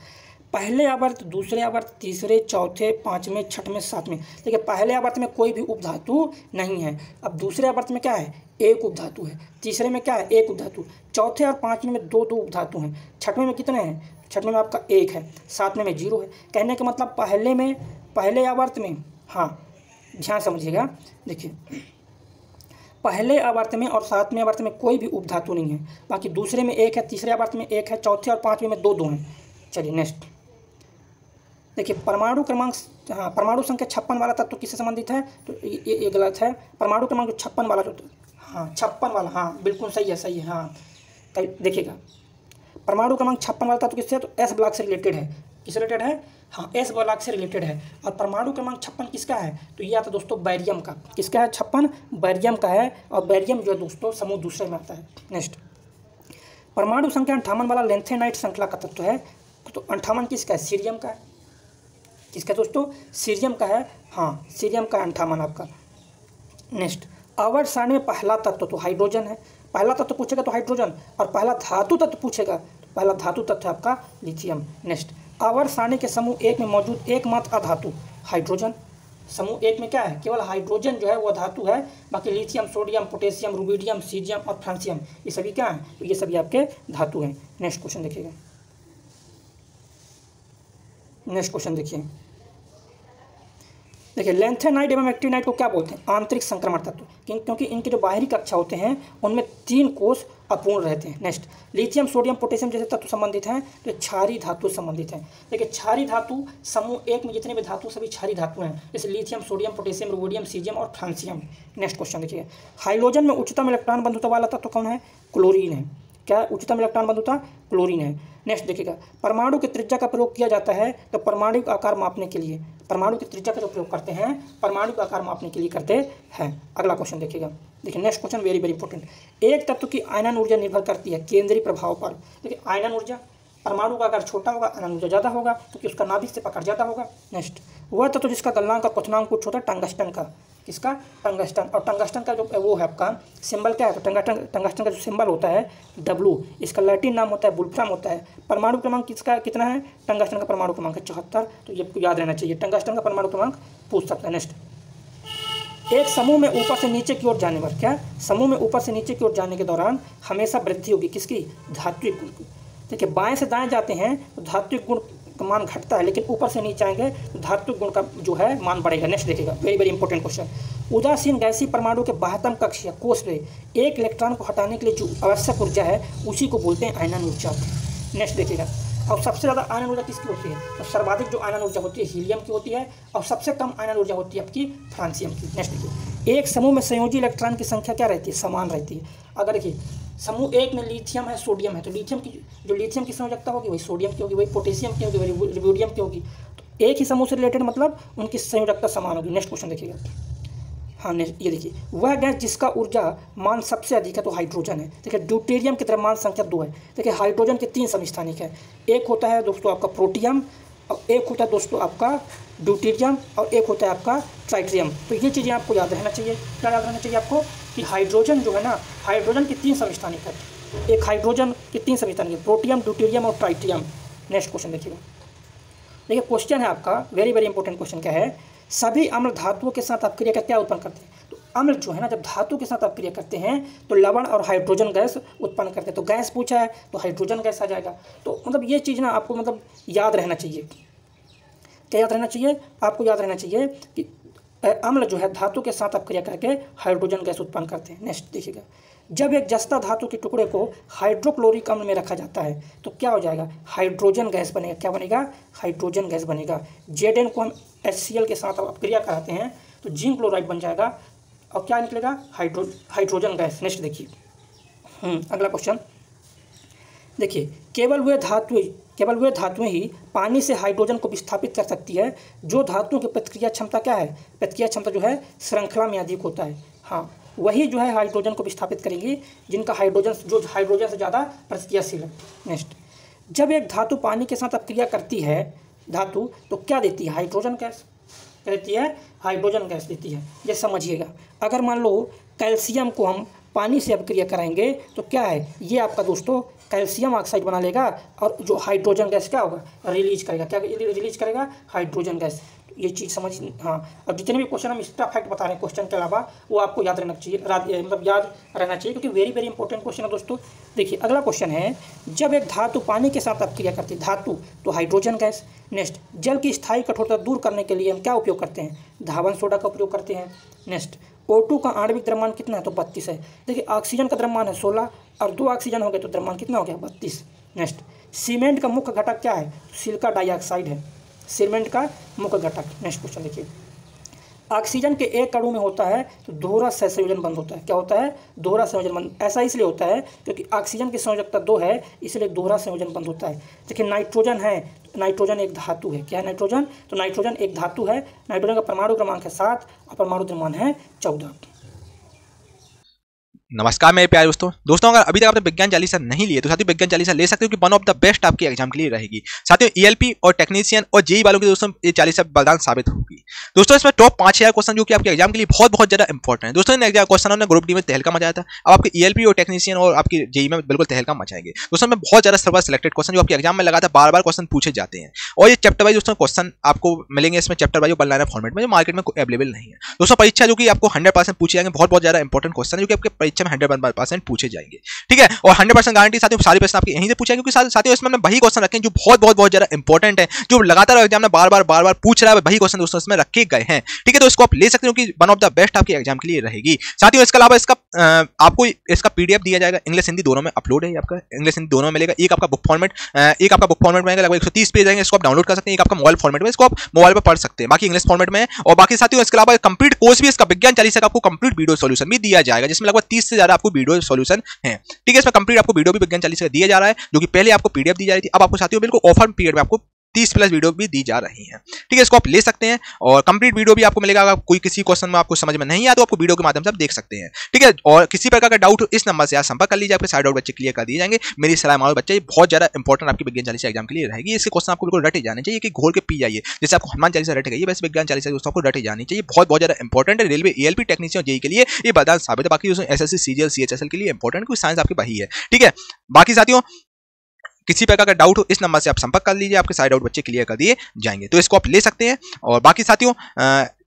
पहले आवर्त, दूसरे आवर्त, तीसरे, चौथे, 5वें, 6वें, 7वें। देखिए पहले आवर्त में कोई भी उपधातु नहीं है। अब दूसरे आवर्त में क्या है, 1 उपधातु है। तीसरे में क्या है, 1 उपधातु। चौथे और 5वें में 2 उपधातु हैं। 6वें में कितने हैं, 6वें में आपका 1 है। 7वें में 0 है। कहने का मतलब पहले आवर्त में, हाँ ध्यान समझिएगा, देखिए पहले आवर्त में और 7वें आवर्त में कोई भी उपधातु नहीं है। बाकी दूसरे में 1 है, तीसरे आवर्त में 1 है, चौथे और 5वें में 2 हैं। चलिए नेक्स्ट देखिए, परमाणु क्रमांक, हाँ परमाणु संख्या 56 वाला तत्व किससे संबंधित है, तो ये गलत है। परमाणु क्रमांक 56 वाला जो, हाँ 56 वाला, हाँ बिल्कुल सही है, हाँ देखिएगा परमाणु क्रमांक 56 वाला तत्व किससे है, तो एस ब्लॉक से रिलेटेड है। किससे रिलेटेड है, हाँ एस ब्लॉक से रिलेटेड है। और परमाणु क्रमांक 56 किसका है, तो ये आता दोस्तों बैरियम का। किसका है, 56 बैरियम का है, और बैरियम जो है दोस्तों समूह दूसरे में आता है। नेक्स्ट, परमाणु संख्या 58 वाला लेंथेनाइट श्रृंखला का तत्व है, तो 58 किसका है, सीरियम का है। किसका दोस्तों, सीरियम का है, हाँ सीरियम का 58 आपका। नेक्स्ट, आवर्त सारणी में पहला तत्व तो हाइड्रोजन है, पहला तत्व पूछेगा तो हाइड्रोजन, और पहला धातु तत्व पूछेगा तो पहला धातु तत्व है आपका लिथियम। नेक्स्ट, आवर्त सारणी के समूह एक में मौजूद एकमात्र अधातु हाइड्रोजन। समूह एक में क्या है, केवल हाइड्रोजन जो है वो धातु है, बाकी lithium, sodium, potassium, rubidium, caesium और फ्रांसियम ये सभी क्या हैं, तो ये सभी आपके धातु हैं। नेक्स्ट क्वेश्चन देखिएगा, नेक्स्ट क्वेश्चन देखिए लेंथेनाइट एवं एक्टिनाइट को क्या बोलते हैं, आंतरिक संक्रमण तत्व, क्योंकि इनके जो बाहरी कक्षा होते हैं उनमें 3 कोष अपूर्ण रहते हैं। नेक्स्ट, लिथियम, सोडियम, पोटेशियम जैसे तत्व संबंधित हैं तो क्षारीय धातु संबंधित हैं। देखिए क्षारीय धातु समूह एक में जितने भी धातु सभी क्षारीय धातु हैं, जैसे lithium, sodium, potassium, rubidium, caesium और फ्रांसियम। नेक्स्ट क्वेश्चन देखिए, हाइड्रोजन में उच्चतम इलेक्ट्रॉन बंधुता वाला तत्व कौन है, क्लोरीन है। क्या उच्चतम इलेक्ट्रॉन बंधुता, क्लोरीन है। नेक्स्ट देखिएगा, परमाणु की त्रिज्या का प्रयोग किया जाता है तो परमाणु का आकार मापने के लिए, परमाणु की त्रिज्या का जो प्रयोग करते हैं परमाणु का आकार मापने के लिए करते हैं। अगला क्वेश्चन देखिएगा, देखिए next question very very important, एक तत्व की आयनन ऊर्जा निर्भर करती है केंद्रीय प्रभाव पर। देखिए आयनन ऊर्जा, परमाणु का आकार छोटा होगा, आयनन ऊर्जा ज़्यादा होगा क्योंकि उसका नाभिक से पकड़ ज़्यादा होगा। नेक्स्ट, वह तत्व जिसका गलनांक और क्वथनांक कुछ होता है टंगस्टन का, किसका, टंगस्टन। और टंगस्टन का जो वो है आपका सिंबल क्या है, तो टंगस्टन का जो सिंबल होता है W, इसका लैटिन नाम होता है वुल्फ्राम होता है। परमाणु क्रमांक किसका कितना है, टंगस्टन का परमाणु क्रमांक है 74, तो ये आपको याद रहना चाहिए, टंगस्टन का परमाणु क्रमांक पूछ सकता है। नेक्स्ट, एक समूह में ऊपर से नीचे की ओर जाने पर, क्या समूह में ऊपर से नीचे की ओर जाने के दौरान हमेशा वृद्धि होगी किसकी, धात्विक गुण की। देखिए बाएं से दाएं जाते हैं तो धात्विक गुण का मान घटता है, लेकिन ऊपर से नीचे आएंगे तो धात्विक गुण का जो है मान बढ़ेगा। नेक्स्ट देखिएगा, वेरी वेरी इंपॉर्टेंट क्वेश्चन, उदासीन गैसीय परमाणु के बाह्यतम कक्ष या कोष में एक इलेक्ट्रॉन को हटाने के लिए जो आवश्यक ऊर्जा है उसी को बोलते हैं आयनन ऊर्जा। नेक्स्ट देखिएगा, और सबसे ज़्यादा आयनन ऊर्जा किसकी होती है, तो सर्वाधिक जो आयनन ऊर्जा होती है हीलियम की होती है, और सबसे कम आयनन ऊर्जा होती है आपकी फ्रांसियम की। नेक्स्ट देखिए, एक समूह में संयोजी इलेक्ट्रॉन की संख्या क्या रहती है, समान रहती है। अगर देखिए समूह एक में लिथियम है, सोडियम है, तो लिथियम की जो लिथियम की संयोजकता होगी वही सोडियम की होगी, वही पोटेशियम की होगी, वही रुबिडियम की होगी। तो एक ही समूह से रिलेटेड मतलब उनकी संयोजकता समान होगी। नेक्स्ट क्वेश्चन देखिएगा, हाँ नेक्स्ट ये देखिए, वह गैस जिसका ऊर्जा मान सबसे अधिक है तो हाइड्रोजन है। देखिए ड्यूटेरियम की द्रव्यमान संख्या 2 है। देखिए हाइड्रोजन के 3 समस्थानिक है, एक होता है दोस्तों आपका प्रोटियम, और एक होता है दोस्तों आपका ड्यूटेरियम, और एक होता है आपका ट्राइट्रियम। तो ये चीज़ें आपको याद रहना चाहिए। क्या याद रहना चाहिए आपको, कि हाइड्रोजन जो है ना, हाइड्रोजन के 3 समस्थानिक है, एक हाइड्रोजन के 3 समस्थानिक है, प्रोटियम, ड्यूटेरियम और ट्राइट्रियम। नेक्स्ट क्वेश्चन देखिएगा, देखिए क्वेश्चन है आपका वेरी वेरी इंपॉर्टेंट क्वेश्चन क्या है, सभी अम्ल धातुओं के साथ अपक्रिया का क्या उत्पन्न करते हैं। तो अम्ल जो है ना, जब धातु के साथ अपक्रिया करते हैं तो लवण और हाइड्रोजन गैस उत्पन्न करते हैं। तो गैस पूछा है तो हाइड्रोजन गैस आ जाएगा। तो मतलब ये चीज़ ना आपको मतलब याद रहना चाहिए। क्या याद रहना चाहिए, आपको याद रहना चाहिए कि अम्ल जो है धातु के साथ अपक्रिया करके हाइड्रोजन गैस उत्पन्न करते हैं। नेक्स्ट देखिएगा, जब एक जस्ता धातु के टुकड़े को हाइड्रोक्लोरिक अम्ल में रखा जाता है तो क्या हो जाएगा, हाइड्रोजन गैस बनेगा। क्या बनेगा, हाइड्रोजन गैस बनेगा। Zn को हम HCl के साथ अपक्रिया कराते हैं तो जिंक क्लोराइड बन जाएगा, और क्या निकलेगा, हाइड्रोजन गैस। नेक्स्ट देखिए, अगला क्वेश्चन देखिए, केवल वे धातुएं ही पानी से हाइड्रोजन को विस्थापित कर सकती है जो धातुओं की प्रतिक्रिया क्षमता क्या है, प्रतिक्रिया क्षमता जो है श्रृंखला में अधिक होता है। हाँ, वही जो है हाइड्रोजन को विस्थापित करेंगी जिनका हाइड्रोजन से ज़्यादा प्रतिक्रियाशील है। नेक्स्ट, जब एक धातु पानी के साथ अपक्रिया करती है धातु तो क्या देती है, हाइड्रोजन गैस। क्या देती है, हाइड्रोजन गैस देती है। ये समझिएगा, अगर मान लो कैल्शियम को हम पानी से अपक्रिया कराएंगे तो क्या है, ये आपका दोस्तों कैल्शियम ऑक्साइड बना लेगा, और जो हाइड्रोजन गैस क्या होगा, रिलीज करेगा। क्या रिलीज करेगा, हाइड्रोजन गैस। ये चीज़ समझ, हाँ। अब जितने भी क्वेश्चन हम एक्स्ट्रा फैक्ट बता रहे हैं क्वेश्चन के अलावा वो आपको याद रहना चाहिए, मतलब याद रहना चाहिए, क्योंकि वेरी वेरी इंपॉर्टेंट क्वेश्चन है दोस्तों। देखिए अगला क्वेश्चन है, जब एक धातु पानी के साथ अपक्रिया करती है धातु तो हाइड्रोजन गैस। नेक्स्ट, जल की स्थायी कठोरता दूर करने के लिए हम क्या उपयोग करते हैं, धावन सोडा का उपयोग करते हैं। नेक्स्ट, O2 का आणविक द्रव्यमान कितना है, तो 32 है। देखिए ऑक्सीजन का द्रव्यमान है 16, और 2 ऑक्सीजन हो गए तो द्रव्यमान कितना हो गया, 32। नेक्स्ट, सीमेंट का मुख्य घटक क्या है, सिलिका डाइऑक्साइड है, सीमेंट का मुख्य घटक। नेक्स्ट क्वेश्चन देखिए, ऑक्सीजन के एक अणु में होता है तो दोहरा सहसंयोजन बंद होता है। क्या होता है, दोहरा संयोजन बंद। ऐसा इसलिए होता है क्योंकि ऑक्सीजन की संयोजकता 2 है, इसलिए दोहरा संयोजन बंद होता है। देखिए नाइट्रोजन है, नाइट्रोजन एक धातु है। क्या है नाइट्रोजन, तो नाइट्रोजन एक धातु है। नाइट्रोजन का परमाणु क्रमांक है 7 और परमाणु द्रव्यमान है 14। नमस्कार मेरे प्यारे दोस्तों, अगर अभी तक आपने विज्ञान चालीसा नहीं लिए तो साथियों विज्ञान चालीसा ले सकते हो कि वन ऑफ द बेस्ट आपके एग्जाम के लिए रहेगी। साथियों ELP और टेक्नीशियन और जेई वालों के दोस्तों ये चालीसा बलिदान साबित होगी। दोस्तों इसमें टॉप 5000 क्वेश्चन जो कि आपके एग्जाम के लिए बहुत बहुत ज्यादा इंपॉर्टेंट है। दोस्तों इन क्वेश्चनों ने ग्रुप डी में तहलका मचाया था, अब आपके ईएलपी और टेक्नीशियन और आपकी जेई में बिल्कुल तहलका मचाएंगे। दोस्तों में बहुत ज्यादा सर्वर सिलेक्टेड क्वेश्चन जो आपके एग्जाम में लगातार बार बार क्वेश्चन पूछे जाते हैं, और ये चैप्टर वाइज दोस्तों क्वेश्चन आपको मिलेंगे इसमें chapter wise one liner format में, जो मार्केट में अवेलेबल नहीं है। दोस्तों परीक्षा जो कि आपको 100% पूछे जाएंगे, बहुत बहुत ज्यादा इंपॉर्टेंट क्वेश्चन है जो कि आपके परीक्षा में 100% पूछे जाएंगे, ठीक है। और 100% गारंटी साथियों सारे प्रश्न आपके यहीं से पूछे जाएंगे, क्योंकि साथियों इसमें वही क्वेश्चन रखे हैं जो बहुत ज्यादा इंपॉर्टेंट है, जो लगातार एग्जाम में बार बार पूछ रहा है, वही क्वेश्चन दोस्तों इसमें रखे गए हैं, ठीक है। तो इसको आप ले सकते हो कि वन ऑफ द बेस्ट आपके एग्जाम के लिए रहेगी। साथियों इसके अलावा इसका आपको इसका पीडीएफ दिया जाएगा, इंग्लिश हिंदी दोनों में अपलोड है, आपका इंग्लिश हिंदी दोनों में मिलेगा। एक आपका बुक फॉर्मेट रहेगा, लगभग 130 पेज रहेंगे, इसको आप डाउनलोड कर सकते हैं। एक आपका मोबाइल फॉर्मेट में, इसको आप मोबाइल पर पढ़ सकते हैं, बाकी इंग्लिश फॉर्मेट में है। और बाकी साथियों इसके अलावा कंप्लीट कोर्स भी इसका विज्ञान चालीसा का आपको कंप्लीट वीडियो सॉल्यूशन भी दिया जाएगा, जिसमें लगभग 30 से ज्यादा आपको वीडियो सॉल्यूशन है, ठीक है। इसमें कंप्लीट आपको वीडियो भी विज्ञान चालीसा का दिया जा रहा है, जो कि पहले आपको पीडीएफ दी जा रही थी, अब आपको साथियों बिल्कुल ऑफर पीरियड में आपको 30+ वीडियो भी दी जा रही हैं, ठीक है। इसको आप ले सकते हैं और कंप्लीट वीडियो भी आपको मिलेगा। अगर कोई किसी क्वेश्चन में आपको समझ में नहीं आया तो आपको वीडियो के माध्यम से आप देख सकते हैं, ठीक है। और किसी प्रकार का डाउट हो इस नंबर से आप संपर्क कर लीजिए, आपके सारे डाउट बच्चे क्लियर कर दिए जाएंगे। मेरी सलाह मानो बच्चे, ये बहुत ज्यादा इंपॉर्टेंट आपकी विज्ञान चालीसा एग्जाम के लिए रहेगी। इसके क्वेश्चन आपको बिल्कुल रटे जाने चाहिए कि घोल के पी जाइए, जैसे आपको हनुमान चालीसा रटे गई, वैसे विज्ञान चालीसा दोस्तों आपको रटे जानी चाहिए। बहुत ज्यादा इंपॉर्टेंट है, रेलवे ईएलपी टेक्नीशियन जेई के लिए ये वरदान साबित है। बाकी एसएससी सीजीएल सीएचएसएल के लिए इंपॉर्टेंट, क्योंकि साइंस आपकी वही है, ठीक है। बाकी साथियों किसी प्रकार का डाउट हो इस नंबर से आप संपर्क कर लीजिए, आपके सारे डाउट बच्चे क्लियर कर दिए जाएंगे, तो इसको आप ले सकते हैं। और बाकी साथियों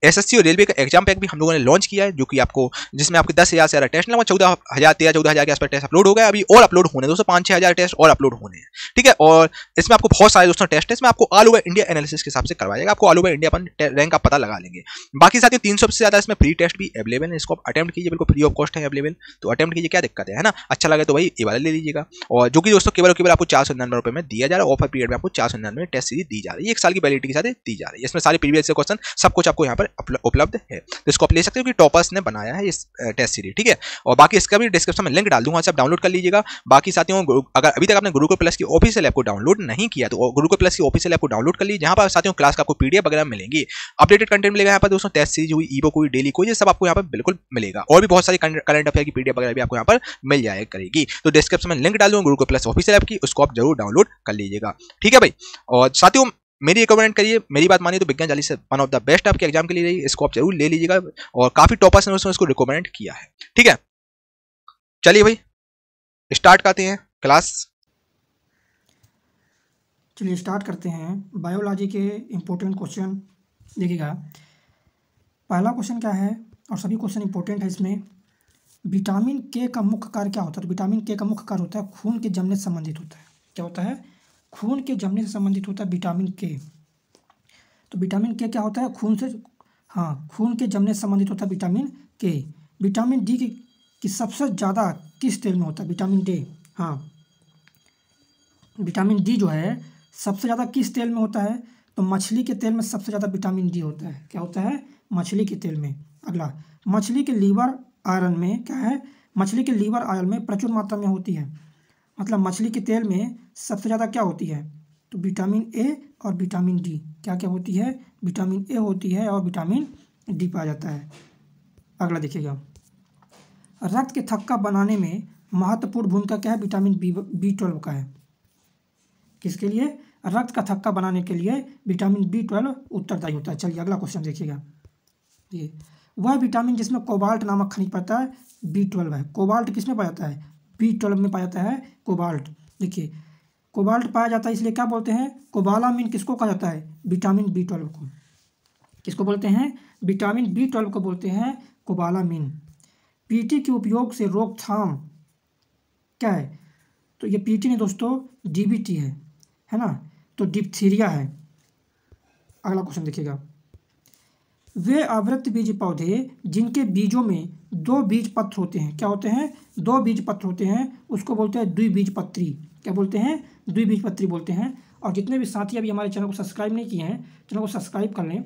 एसएससी और रेलवे का एग्जाम पैक भी हम लोगों ने लॉन्च किया है, जो कि आपको जिसमें आपके 10,000 से ज्यादा टेस्ट, लगभग 14,000 के आसपास टेस्ट अपलोड हो गए, अभी और अपलोड होने दोस्तों 5-6 हजार टेस्ट और अपलोड होने हैं, ठीक है। और इसमें आपको बहुत सारे दोस्तों टेस्ट है, इसमें आपको ऑल ओवर इंडिया एनालिसिस के हिसाब से करवाया जाएगा, आपको ऑल ओवर इंडिया अपन रैंक का पता लगा लेंगे। बाकी साथियों 300 से ज्यादा इसमें फ्री टेस्ट भी अवेलेबल है, इसको आप अटेम्प्ट कीजिए, बिल्कुल फ्री ऑफ कॉस्ट है अवेलेबल, तो अटेम्प्ट कीजिए, क्या दिक्कत है ना। अच्छा लगे तो वही ये वाला ले लीजिएगा। और जो कि दोस्तों केवल आपको 499 रुपये में दिया जा रहा है, ऑफर पीरियड में आपको 499 टेस्ट सीरीज दी जा रही है, 1 साल की वैलिडिटी के साथ दी जा रही है। इसमें सारे प्रीवियस क्वेश्चन सब कुछ आपको यहाँ पर उपलब्ध है, तो इसको आप ले सकते हो कि टॉपर्स ने बनाया है इस टेस्ट सीरीज, ठीक है। और बाकी इसका भी डिस्क्रिप्शन में लिंक डाल दूंगा, आप डाउनलोड कर लीजिएगा। बाकी साथियों अगर अभी तक आपने गुरुकुल प्लस की ऑफिशियल ऐप को डाउनलोड नहीं किया तो गुरुकुल प्लस की ऑफिशियल ऐप को डाउनलोड कर लीजिए, जहां पर साथियों क्लास का आपको पीडीएफ वगैरह मिलेंगी, अपडेटेड कंटेंट मिलेगा यहाँ पर दोस्तों, टेस्ट सीरीज हुई, ईबुक हुई, डेली कोई, ये सब आपको यहाँ पर बिल्कुल मिलेगा। और भी बहुत सारी करंट अफेयर की पीडीएफ वगैरह भी आपको यहाँ पर मिल जाएगा करेगी। तो डिस्क्रिप्शन में लिंक डाल दूंगा गुरुकुल प्लस ऑफिशियल ऐप की, उसको आप जरूर डाउनलोड कर लीजिएगा, ठीक है भाई। और साथियों मेरी रिकमेंड करिए, मेरी बात मानिए तो विज्ञान Chalisa one of the best आपके एग्जाम के लिए रही, इसको आप जरूर ले लीजिएगा। और काफी टॉपर्स ने इसको रिकमेंड किया है, ठीक है। चलिए भाई स्टार्ट करते हैं क्लास। चलिए स्टार्ट करते हैं। बायोलॉजी के इंपॉर्टेंट क्वेश्चन देखिएगा। पहला क्वेश्चन क्या है, और सभी क्वेश्चन इंपॉर्टेंट है इसमें। विटामिन के का मुख्य कार्य क्या होता है? तो विटामिन के का मुख्य कार्य होता है खून के जमने से संबंधित होता है। क्या होता है? खून के जमने से संबंधित होता है विटामिन के। तो विटामिन के क्या होता है? खून से, हाँ, खून के जमने से संबंधित होता है विटामिन के। विटामिन डी की सबसे ज़्यादा किस तेल में होता है? विटामिन डी, हाँ, विटामिन डी जो है सबसे ज़्यादा किस तेल में होता है? तो मछली के तेल में सबसे ज़्यादा विटामिन डी होता है। क्या होता है? मछली के तेल में। अगला, मछली के लीवर आयरन में क्या है? मछली के लीवर आयरन में प्रचुर मात्रा में होती है। मतलब मछली के तेल में सबसे ज़्यादा क्या होती है? तो विटामिन ए और विटामिन डी। क्या क्या होती है? विटामिन ए होती है और विटामिन डी पाया जाता है। अगला देखिएगा, रक्त के थक्का बनाने में महत्वपूर्ण भूमिका क्या है? विटामिन B12 का है। किसके लिए? रक्त का थक्का बनाने के लिए विटामिन B12 उत्तरदायी होता है। चलिए अगला क्वेश्चन देखिएगा। ये वह विटामिन जिसमें कोबाल्ट नामक खनिज पाता है, B12 है। कोबाल्ट किस में पाया जाता है? B12 में पाया जाता है कोबाल्ट। देखिए कोबाल्ट पाया जाता है, इसलिए क्या बोलते हैं? कोबालामिन। किसको कहा जाता है? विटामिन B12 को। किसको बोलते हैं? विटामिन B12 को बोलते हैं कोबालामिन। पीटी के उपयोग से रोकथाम क्या है? तो ये पीटी नहीं दोस्तों, डीबीटी है ना। तो डिप्थीरिया है। अगला क्वेश्चन देखिएगा, वे आवृत्त बीज पौधे जिनके बीजों में 2 बीज पत्र होते हैं, क्या होते हैं? 2 बीज पत्र होते हैं, उसको बोलते हैं द्विबीजपत्री। क्या बोलते हैं? द्विबीजपत्री बोलते हैं। और जितने भी साथी अभी हमारे चैनल को सब्सक्राइब नहीं किए हैं, चैनल को सब्सक्राइब कर लें,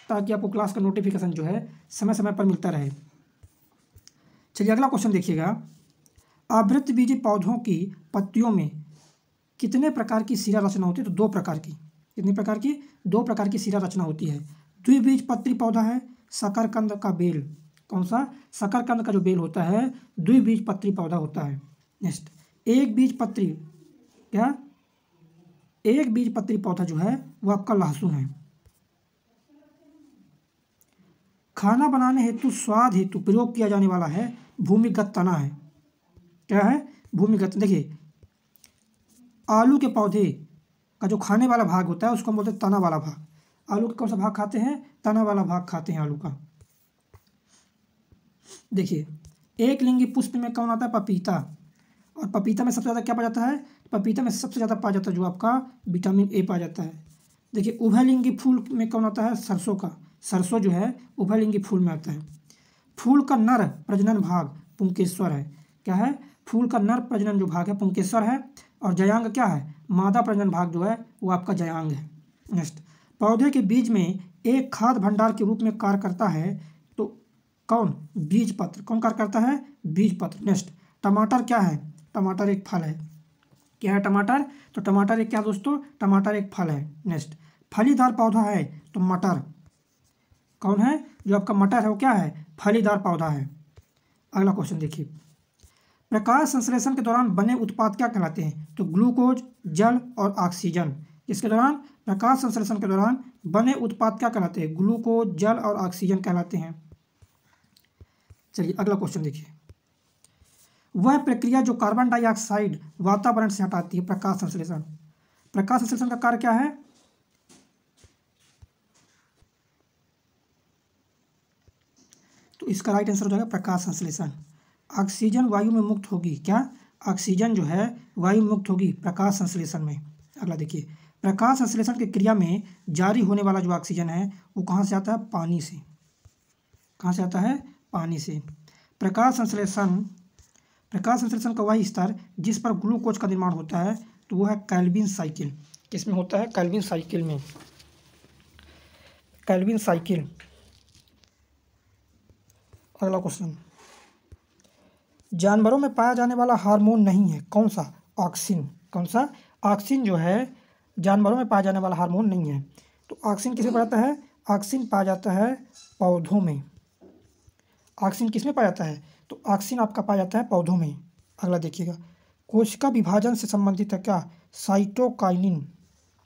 ताकि आपको क्लास का नोटिफिकेशन जो है समय समय पर मिलता रहे। चलिए अगला क्वेश्चन देखिएगा, आवृत्त बीजी पौधों की पत्तियों में कितने प्रकार की शिरा रचना होती है? तो 2 प्रकार की। कितनी प्रकार की? 2 प्रकार की शिरा रचना होती है। द्विबीजपत्री पौधा है शकरकंद का बेल। कौन सा? शकरकंद का जो बेल होता है द्विबीजपत्री पौधा होता है। नेक्स्ट, एक बीजपत्री, क्या? एक बीजपत्री पौधा जो है वो आपका लहसुन है। खाना बनाने हेतु स्वाद हेतु प्रयोग किया जाने वाला है भूमिगत तना है। क्या है? भूमिगत। देखिए आलू के पौधे का जो खाने वाला भाग होता है उसको हम बोलते हैं तना वाला भाग। आलू का कौन सा भाग खाते हैं? तना वाला भाग खाते हैं आलू का। देखिए एक लिंगी पुष्प में कौन आता है? पपीता। और पपीता में सबसे ज़्यादा क्या पाया जाता है? पपीता में सबसे ज़्यादा पाया जाता है जो आपका विटामिन ए पाया जाता है। देखिए उभयलिंगी फूल में कौन आता है? सरसों का। सरसों जो है उभयलिंगी फूल में आता है। फूल का नर प्रजनन भाग पुंकेश्वर है। क्या है? फूल का नर प्रजनन जो भाग है पुंकेश्वर है। और जयांग क्या है? मादा प्रजनन भाग जो है वो आपका जयांग है। नेक्स्ट, पौधे के बीज में एक खाद्य भंडार के रूप में कार्य करता है तो कौन? बीज पत्र। कौन कार्य करता है? बीज पत्र। नेक्स्ट, टमाटर क्या है? टमाटर एक फल है। क्या है टमाटर? तो टमाटर एक क्या दोस्तों? टमाटर एक फल है। नेक्स्ट, फलीदार पौधा है तो मटर। कौन है? जो आपका मटर है वो क्या है? फलीदार पौधा है। अगला क्वेश्चन देखिए, प्रकाश संश्लेषण के दौरान बने उत्पाद क्या कहलाते हैं? तो ग्लूकोज, जल और ऑक्सीजन। इसके दौरान प्रकाश संश्लेषण के दौरान बने उत्पाद क्या कहलाते हैं? ग्लूकोज, जल और ऑक्सीजन कहलाते हैं। चलिए अगला क्वेश्चन देखिए, वह प्रक्रिया जो कार्बन डाइऑक्साइड वातावरण से हटाती है। प्रकाश संश्लेषण। प्रकाश संश्लेषण का कार्य क्या है? तो इसका राइट आंसर हो जाएगा प्रकाश संश्लेषण। ऑक्सीजन वायु में मुक्त होगी। क्या? ऑक्सीजन जो है वायु मुक्त होगी प्रकाश संश्लेषण में। अगला देखिए, प्रकाश संश्लेषण की क्रिया में जारी होने वाला जो ऑक्सीजन है वो कहाँ से आता है? पानी से। कहाँ से आता है? पानी से। प्रकाश संश्लेषण का वही स्तर जिस पर ग्लूकोज का निर्माण होता है तो वो है कैल्विन साइकिल। किसमें होता है? कैल्विन साइकिल में। Calvin cycle. अगला क्वेश्चन, जानवरों में पाया जाने वाला हार्मोन नहीं है। कौन सा? ऑक्सिन। कौन सा? ऑक्सिन जो है जानवरों में पाया जाने वाला हार्मोन नहीं है। तो ऑक्सिन किसमें पाया जाता है? ऑक्सिन पाया जाता है पौधों में। ऑक्सिन किसमें पाया जाता है? तो ऑक्सिन आपका पाया जाता है पौधों में। अगला देखिएगा, कोशिका विभाजन से संबंधित है क्या? साइटोकाइनिन।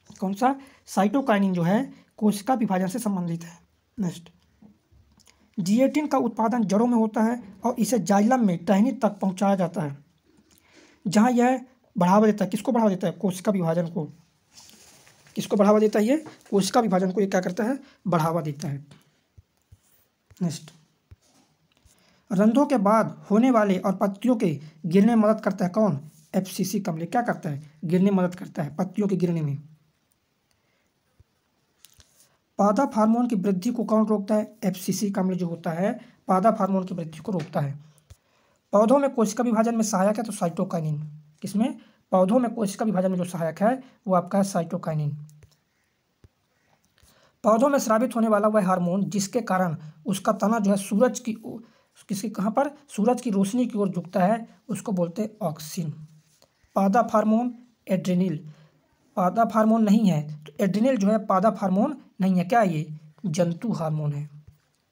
कौन सा? साइटोकाइनिन जो है कोशिका विभाजन से संबंधित है। नेक्स्ट, जिएटिन का उत्पादन जड़ों में होता है और इसे जाइलम में टहनी तक पहुंचाया जाता है, जहां यह बढ़ावा देता है। किसको बढ़ावा देता है? कोशिका विभाजन को। किसको बढ़ावा देता है? ये कोशिका विभाजन को ये क्या करता है? बढ़ावा देता है। नेक्स्ट, रंध्रों के बाद होने वाले और पत्तियों के गिरने में मदद करता है कौन? एफसीसी कम्ल। क्या करता है? गिरने में मदद करता है, पत्तियों के गिरने में। पादप हार्मोन की वृद्धि को कौन रोकता है? एफसीसी कम्ल जो होता है पादप हार्मोन की वृद्धि को रोकता है। पौधों में कोशिका विभाजन में सहायक है तो साइटोकाइनिन। किसमें? पौधों में कोशिका विभाजन में जो सहायक है वो आपका है साइटोकाइनिन। पौधों में स्रावित होने वाला वह हार्मोन जिसके कारण उसका तना जो है सूरज की किसकी कहाँ पर? सूरज की रोशनी की ओर झुकता है, उसको बोलते हैं ऑक्सिन। पादप हार्मोन एड्रेनिल। पादप हार्मोन नहीं है तो एड्रेनिल जो है पादप हार्मोन नहीं है। क्या है ये? जंतु हार्मोन है।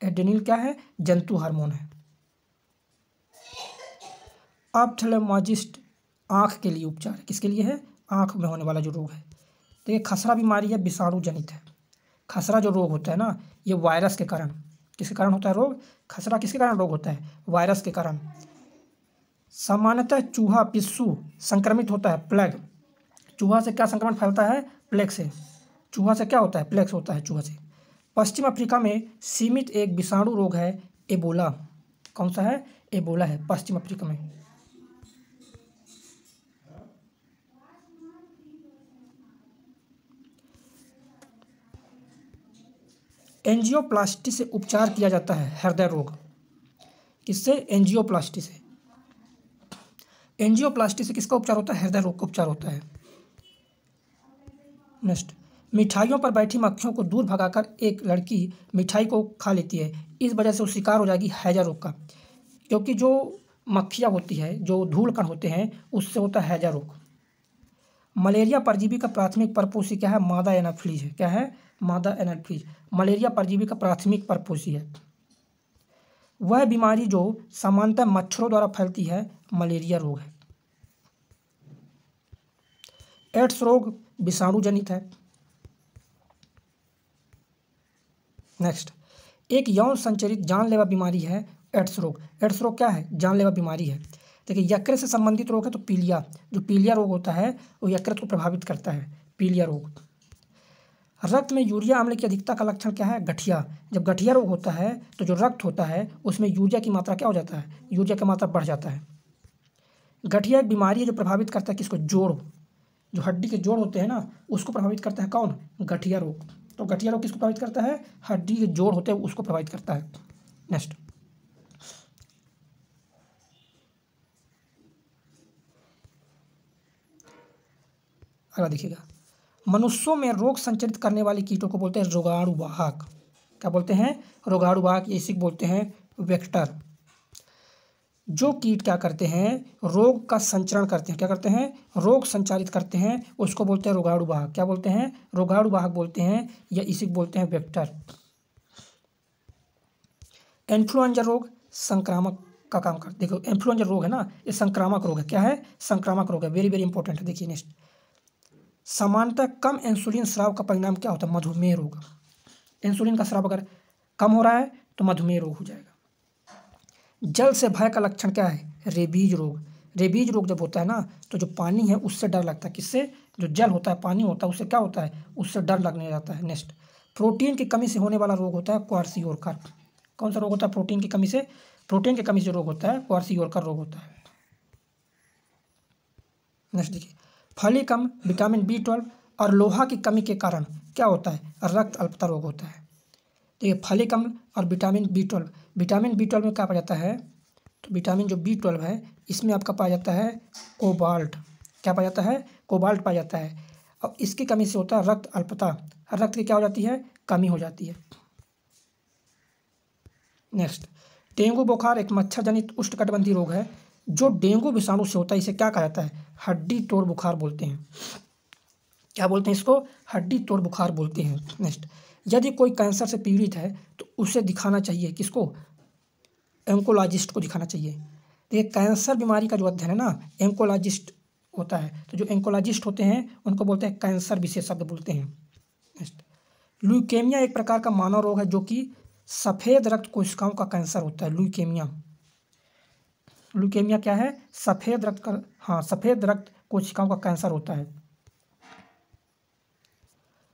एड्रेनिल क्या है? जंतु हार्मोन है। ऑप्थेल्मोलॉजिस्ट आँख के लिए उपचार है। किसके लिए है? आँख में होने वाला जो रोग है। देखिए खसरा बीमारी है, विषाणु जनित है। खसरा जो रोग होता है ना ये वायरस के कारण। किसके कारण होता है रोग? खसरा किसके कारण रोग होता है? वायरस के कारण। सामान्यतः चूहा पिस्सू संक्रमित होता है, प्लेग। चूहा से क्या संक्रमण फैलता है? प्लेग से। चूहा से क्या होता है? प्लेग होता है चूहा से। पश्चिम अफ्रीका में सीमित एक विषाणु रोग है एबोला। कौन सा है? एबोला है पश्चिम अफ्रीका में। एंजियोप्लास्टी से उपचार किया जाता है हृदय रोग। किससे? एंजियोप्लास्टी से। एंजियोप्लास्टी से किसका उपचार होता है? हृदय रोग का उपचार होता है। नेक्स्ट, मिठाइयों पर बैठी मक्खियों को दूर भगाकर एक लड़की मिठाई को खा लेती है, इस वजह से वो शिकार हो जाएगी हैजा रोग का। क्योंकि जो मक्खियाँ होती है, जो धूल कण होते हैं, उससे होता है हैजा रोग। मलेरिया परजीवी का प्राथमिक परपोषी क्या है? मादा एनाफिलीज है। क्या है? मादा एनाफिलीज मलेरिया परजीवी का प्राथमिक परपोषी है। वह बीमारी जो सामान्यतः मच्छरों द्वारा फैलती है मलेरिया रोग है। एड्स रोग विषाणु जनित है। नेक्स्ट, एक यौन संचरित जानलेवा बीमारी है एड्स रोग। एड्स रोग क्या है? जानलेवा बीमारी है। देखिए यकृत से संबंधित रोग है तो पीलिया, जो पीलिया रोग होता है वो यकृत को प्रभावित करता है, पीलिया रोग। रक्त में यूरिया अम्ल की अधिकता का लक्षण क्या है? गठिया। जब गठिया रोग होता है तो जो रक्त होता है उसमें यूरिया की मात्रा क्या हो जाता है? यूरिया की मात्रा बढ़ जाता है। गठिया एक बीमारी है जो प्रभावित करता है किसको? जोड़, जो हड्डी के जोड़ होते हैं ना उसको प्रभावित करता है कौन? गठिया रोग। तो गठिया रोग किसको प्रभावित करता है? हड्डी के जोड़ होते हैं उसको प्रभावित करता है। नेक्स्ट, अगला देखिएगा, मनुष्यों में रोग संचरित करने वाले कीटों को बोलते हैं रोगाणुवाहक। क्या बोलते हैं? रोगाणुवाहक। इसी को बोलते हैं वेक्टर। जो कीट क्या करते हैं? रोग का संचरण करते हैं। क्या करते हैं? रोग संचारित करते हैं, उसको बोलते हैं रोगाणुवाहक। क्या बोलते हैं? रोगाणुवाहक बोलते हैं, या इसी को बोलते हैं वेक्टर। इन्फ्लुएंजा रोग संक्रामक का काम करते। देखो इन्फ्लुएंजा रोग है ना, ये संक्रामक रोग है। क्या है? संक्रामक रोग है। वेरी वेरी इंपॉर्टेंट है। देखिए नेक्स्ट, सामान्यतः कम इंसुलिन स्राव का परिणाम क्या होता है? मधुमेह रोग। इंसुलिन का स्राव अगर कम हो रहा है तो मधुमेह रोग हो जाएगा। जल से भय का लक्षण क्या है? रेबीज रोग। रेबीज रोग जब होता है ना तो जो पानी है उससे डर लगता है। किससे? जो जल होता है, पानी होता है, उससे क्या होता है? उससे डर लगने जाता है। नेक्स्ट, प्रोटीन की कमी से होने वाला रोग होता है क्वार्सियोरकर। कौन सा रोग होता है? प्रोटीन की कमी से। प्रोटीन की कमी से रोग होता है क्वार्सियोरकर रोग होता है। नेक्स्ट देखिए, फलिकम, विटामिन B12 और लोहा की कमी के कारण क्या होता है? रक्त अल्पता रोग होता है। देखिए फलिकम और विटामिन B12, विटामिन B12 में क्या पाया जाता है? तो विटामिन जो B12 है इसमें आपका पाया जाता है कोबाल्ट। क्या पाया जाता है? कोबाल्ट पाया जाता है। और इसकी कमी से होता है रक्त अल्पता। रक्त की क्या हो जाती है? कमी हो जाती है। नेक्स्ट, डेंगू बुखार एक मच्छर जनित उष्णकटिबंधीय रोग है जो डेंगू विषाणु से होता है। इसे क्या कहा जाता है? हड्डी तोड़ बुखार बोलते हैं। क्या बोलते हैं इसको? हड्डी तोड़ बुखार बोलते हैं। नेक्स्ट, यदि कोई कैंसर से पीड़ित है तो उसे दिखाना चाहिए किसको? एंकोलॉजिस्ट को दिखाना चाहिए। देखिए कैंसर बीमारी का जो अध्ययन है ना, एंकोलॉजिस्ट होता है। तो जो एंकोलॉजिस्ट होते हैं उनको बोलते हैं कैंसर विशेषज्ञ बोलते हैं। नेक्स्ट, ल्यूकेमिया एक प्रकार का मानव रोग है जो कि सफ़ेद रक्त कोशिकाओं का कैंसर होता है। ल्यूकेमिया, ल्यूकेमिया क्या है? सफ़ेद रक्त का, हाँ सफ़ेद रक्त कोशिकाओं का कैंसर होता है।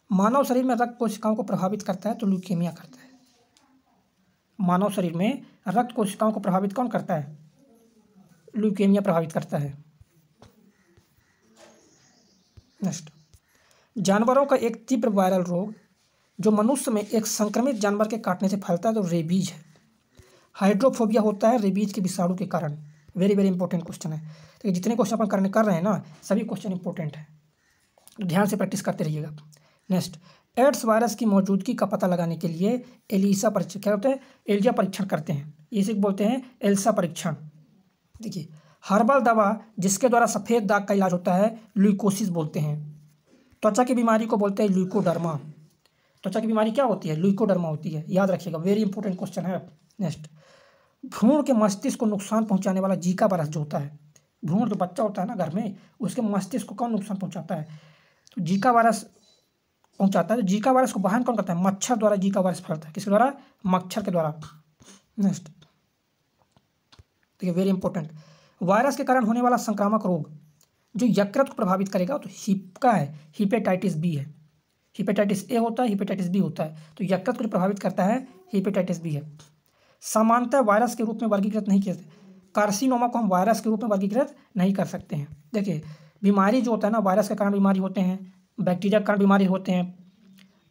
मानव शरीर में रक्त कोशिकाओं को प्रभावित करता है तो ल्यूकेमिया करता है। मानव शरीर में रक्त कोशिकाओं को प्रभावित कौन करता है? ल्यूकेमिया प्रभावित करता है। नेक्स्ट, जानवरों का एक तीव्र वायरल रोग जो मनुष्य में एक संक्रमित जानवर के काटने से फैलता है तो रेबीज है। हाइड्रोफोबिया होता है रेबीज के विषाणु के कारण। वेरी वेरी इंपॉर्टेंट क्वेश्चन है। तो जितने क्वेश्चन अपन कर रहे हैं ना सभी क्वेश्चन इंपॉर्टेंट है, तो ध्यान से प्रैक्टिस करते रहिएगा। नेक्स्ट, एड्स वायरस की मौजूदगी का पता लगाने के लिए एलिसा परीक्षण, क्या होता है? एलिसा परीक्षण करते हैं। इसे बोलते हैं एलिसा परीक्षण। देखिए हर्बल दवा जिसके द्वारा सफ़ेद दाग का इलाज होता है ल्यूकोसिस बोलते हैं। त्वचा की बीमारी को बोलते हैं ल्यूकोडर्मा। त्वचा की बीमारी क्या होती है? ल्यूकोडर्मा होती है। याद रखिएगा, वेरी इंपॉर्टेंट क्वेश्चन है। नेक्स्ट, भ्रूण के मस्तिष्क को नुकसान पहुंचाने वाला जीका वायरस जो होता है, भ्रूण जो बच्चा होता है ना घर में, उसके मस्तिष्क को कौन नुकसान पहुंचाता है? तो जीका वायरस पहुंचाता है। तो जीका वायरस को वहन कौन करता है? मच्छर द्वारा जीका वायरस फैलता है। किसके द्वारा? मच्छर के द्वारा। नेक्स्ट देखिए वेरी इंपॉर्टेंट, वायरस के कारण होने वाला संक्रामक रोग जो यकृत को प्रभावित करेगा तो हिपका है, हेपेटाइटिस बी है। हेपेटाइटिस ए होता है, हेपेटाइटिस बी होता है। तो यकृत को जो प्रभावित करता है हेपेटाइटिस बी है। सामान्यतः वायरस के रूप में वर्गीकृत नहीं किया जाता। कार्सिनोमा को हम वायरस के रूप में वर्गीकृत नहीं कर सकते हैं। देखिए बीमारी जो होता है ना, वायरस के कारण बीमारी होते हैं, बैक्टीरिया के कारण बीमारी होते हैं,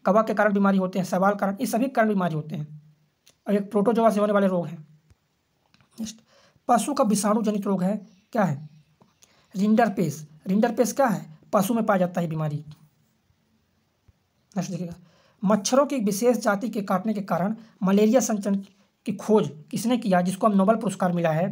कवक के कारण बीमारी होते हैं, शैवाल कारण, ये सभी कारण बीमारी होते हैं। और एक प्रोटोजोआ से होने वाले रोग हैं। नेक्स्ट, पशु का विषाणु जनित रोग है, क्या है? रिंडरपेस। रिंडरपेस क्या है? पशु में पाया जाता है बीमारी। नेक्स्ट देखिएगा, मच्छरों की विशेष जाति के काटने के कारण मलेरिया संचरण की खोज किसने किया, जिसको हम नोबेल पुरस्कार मिला है?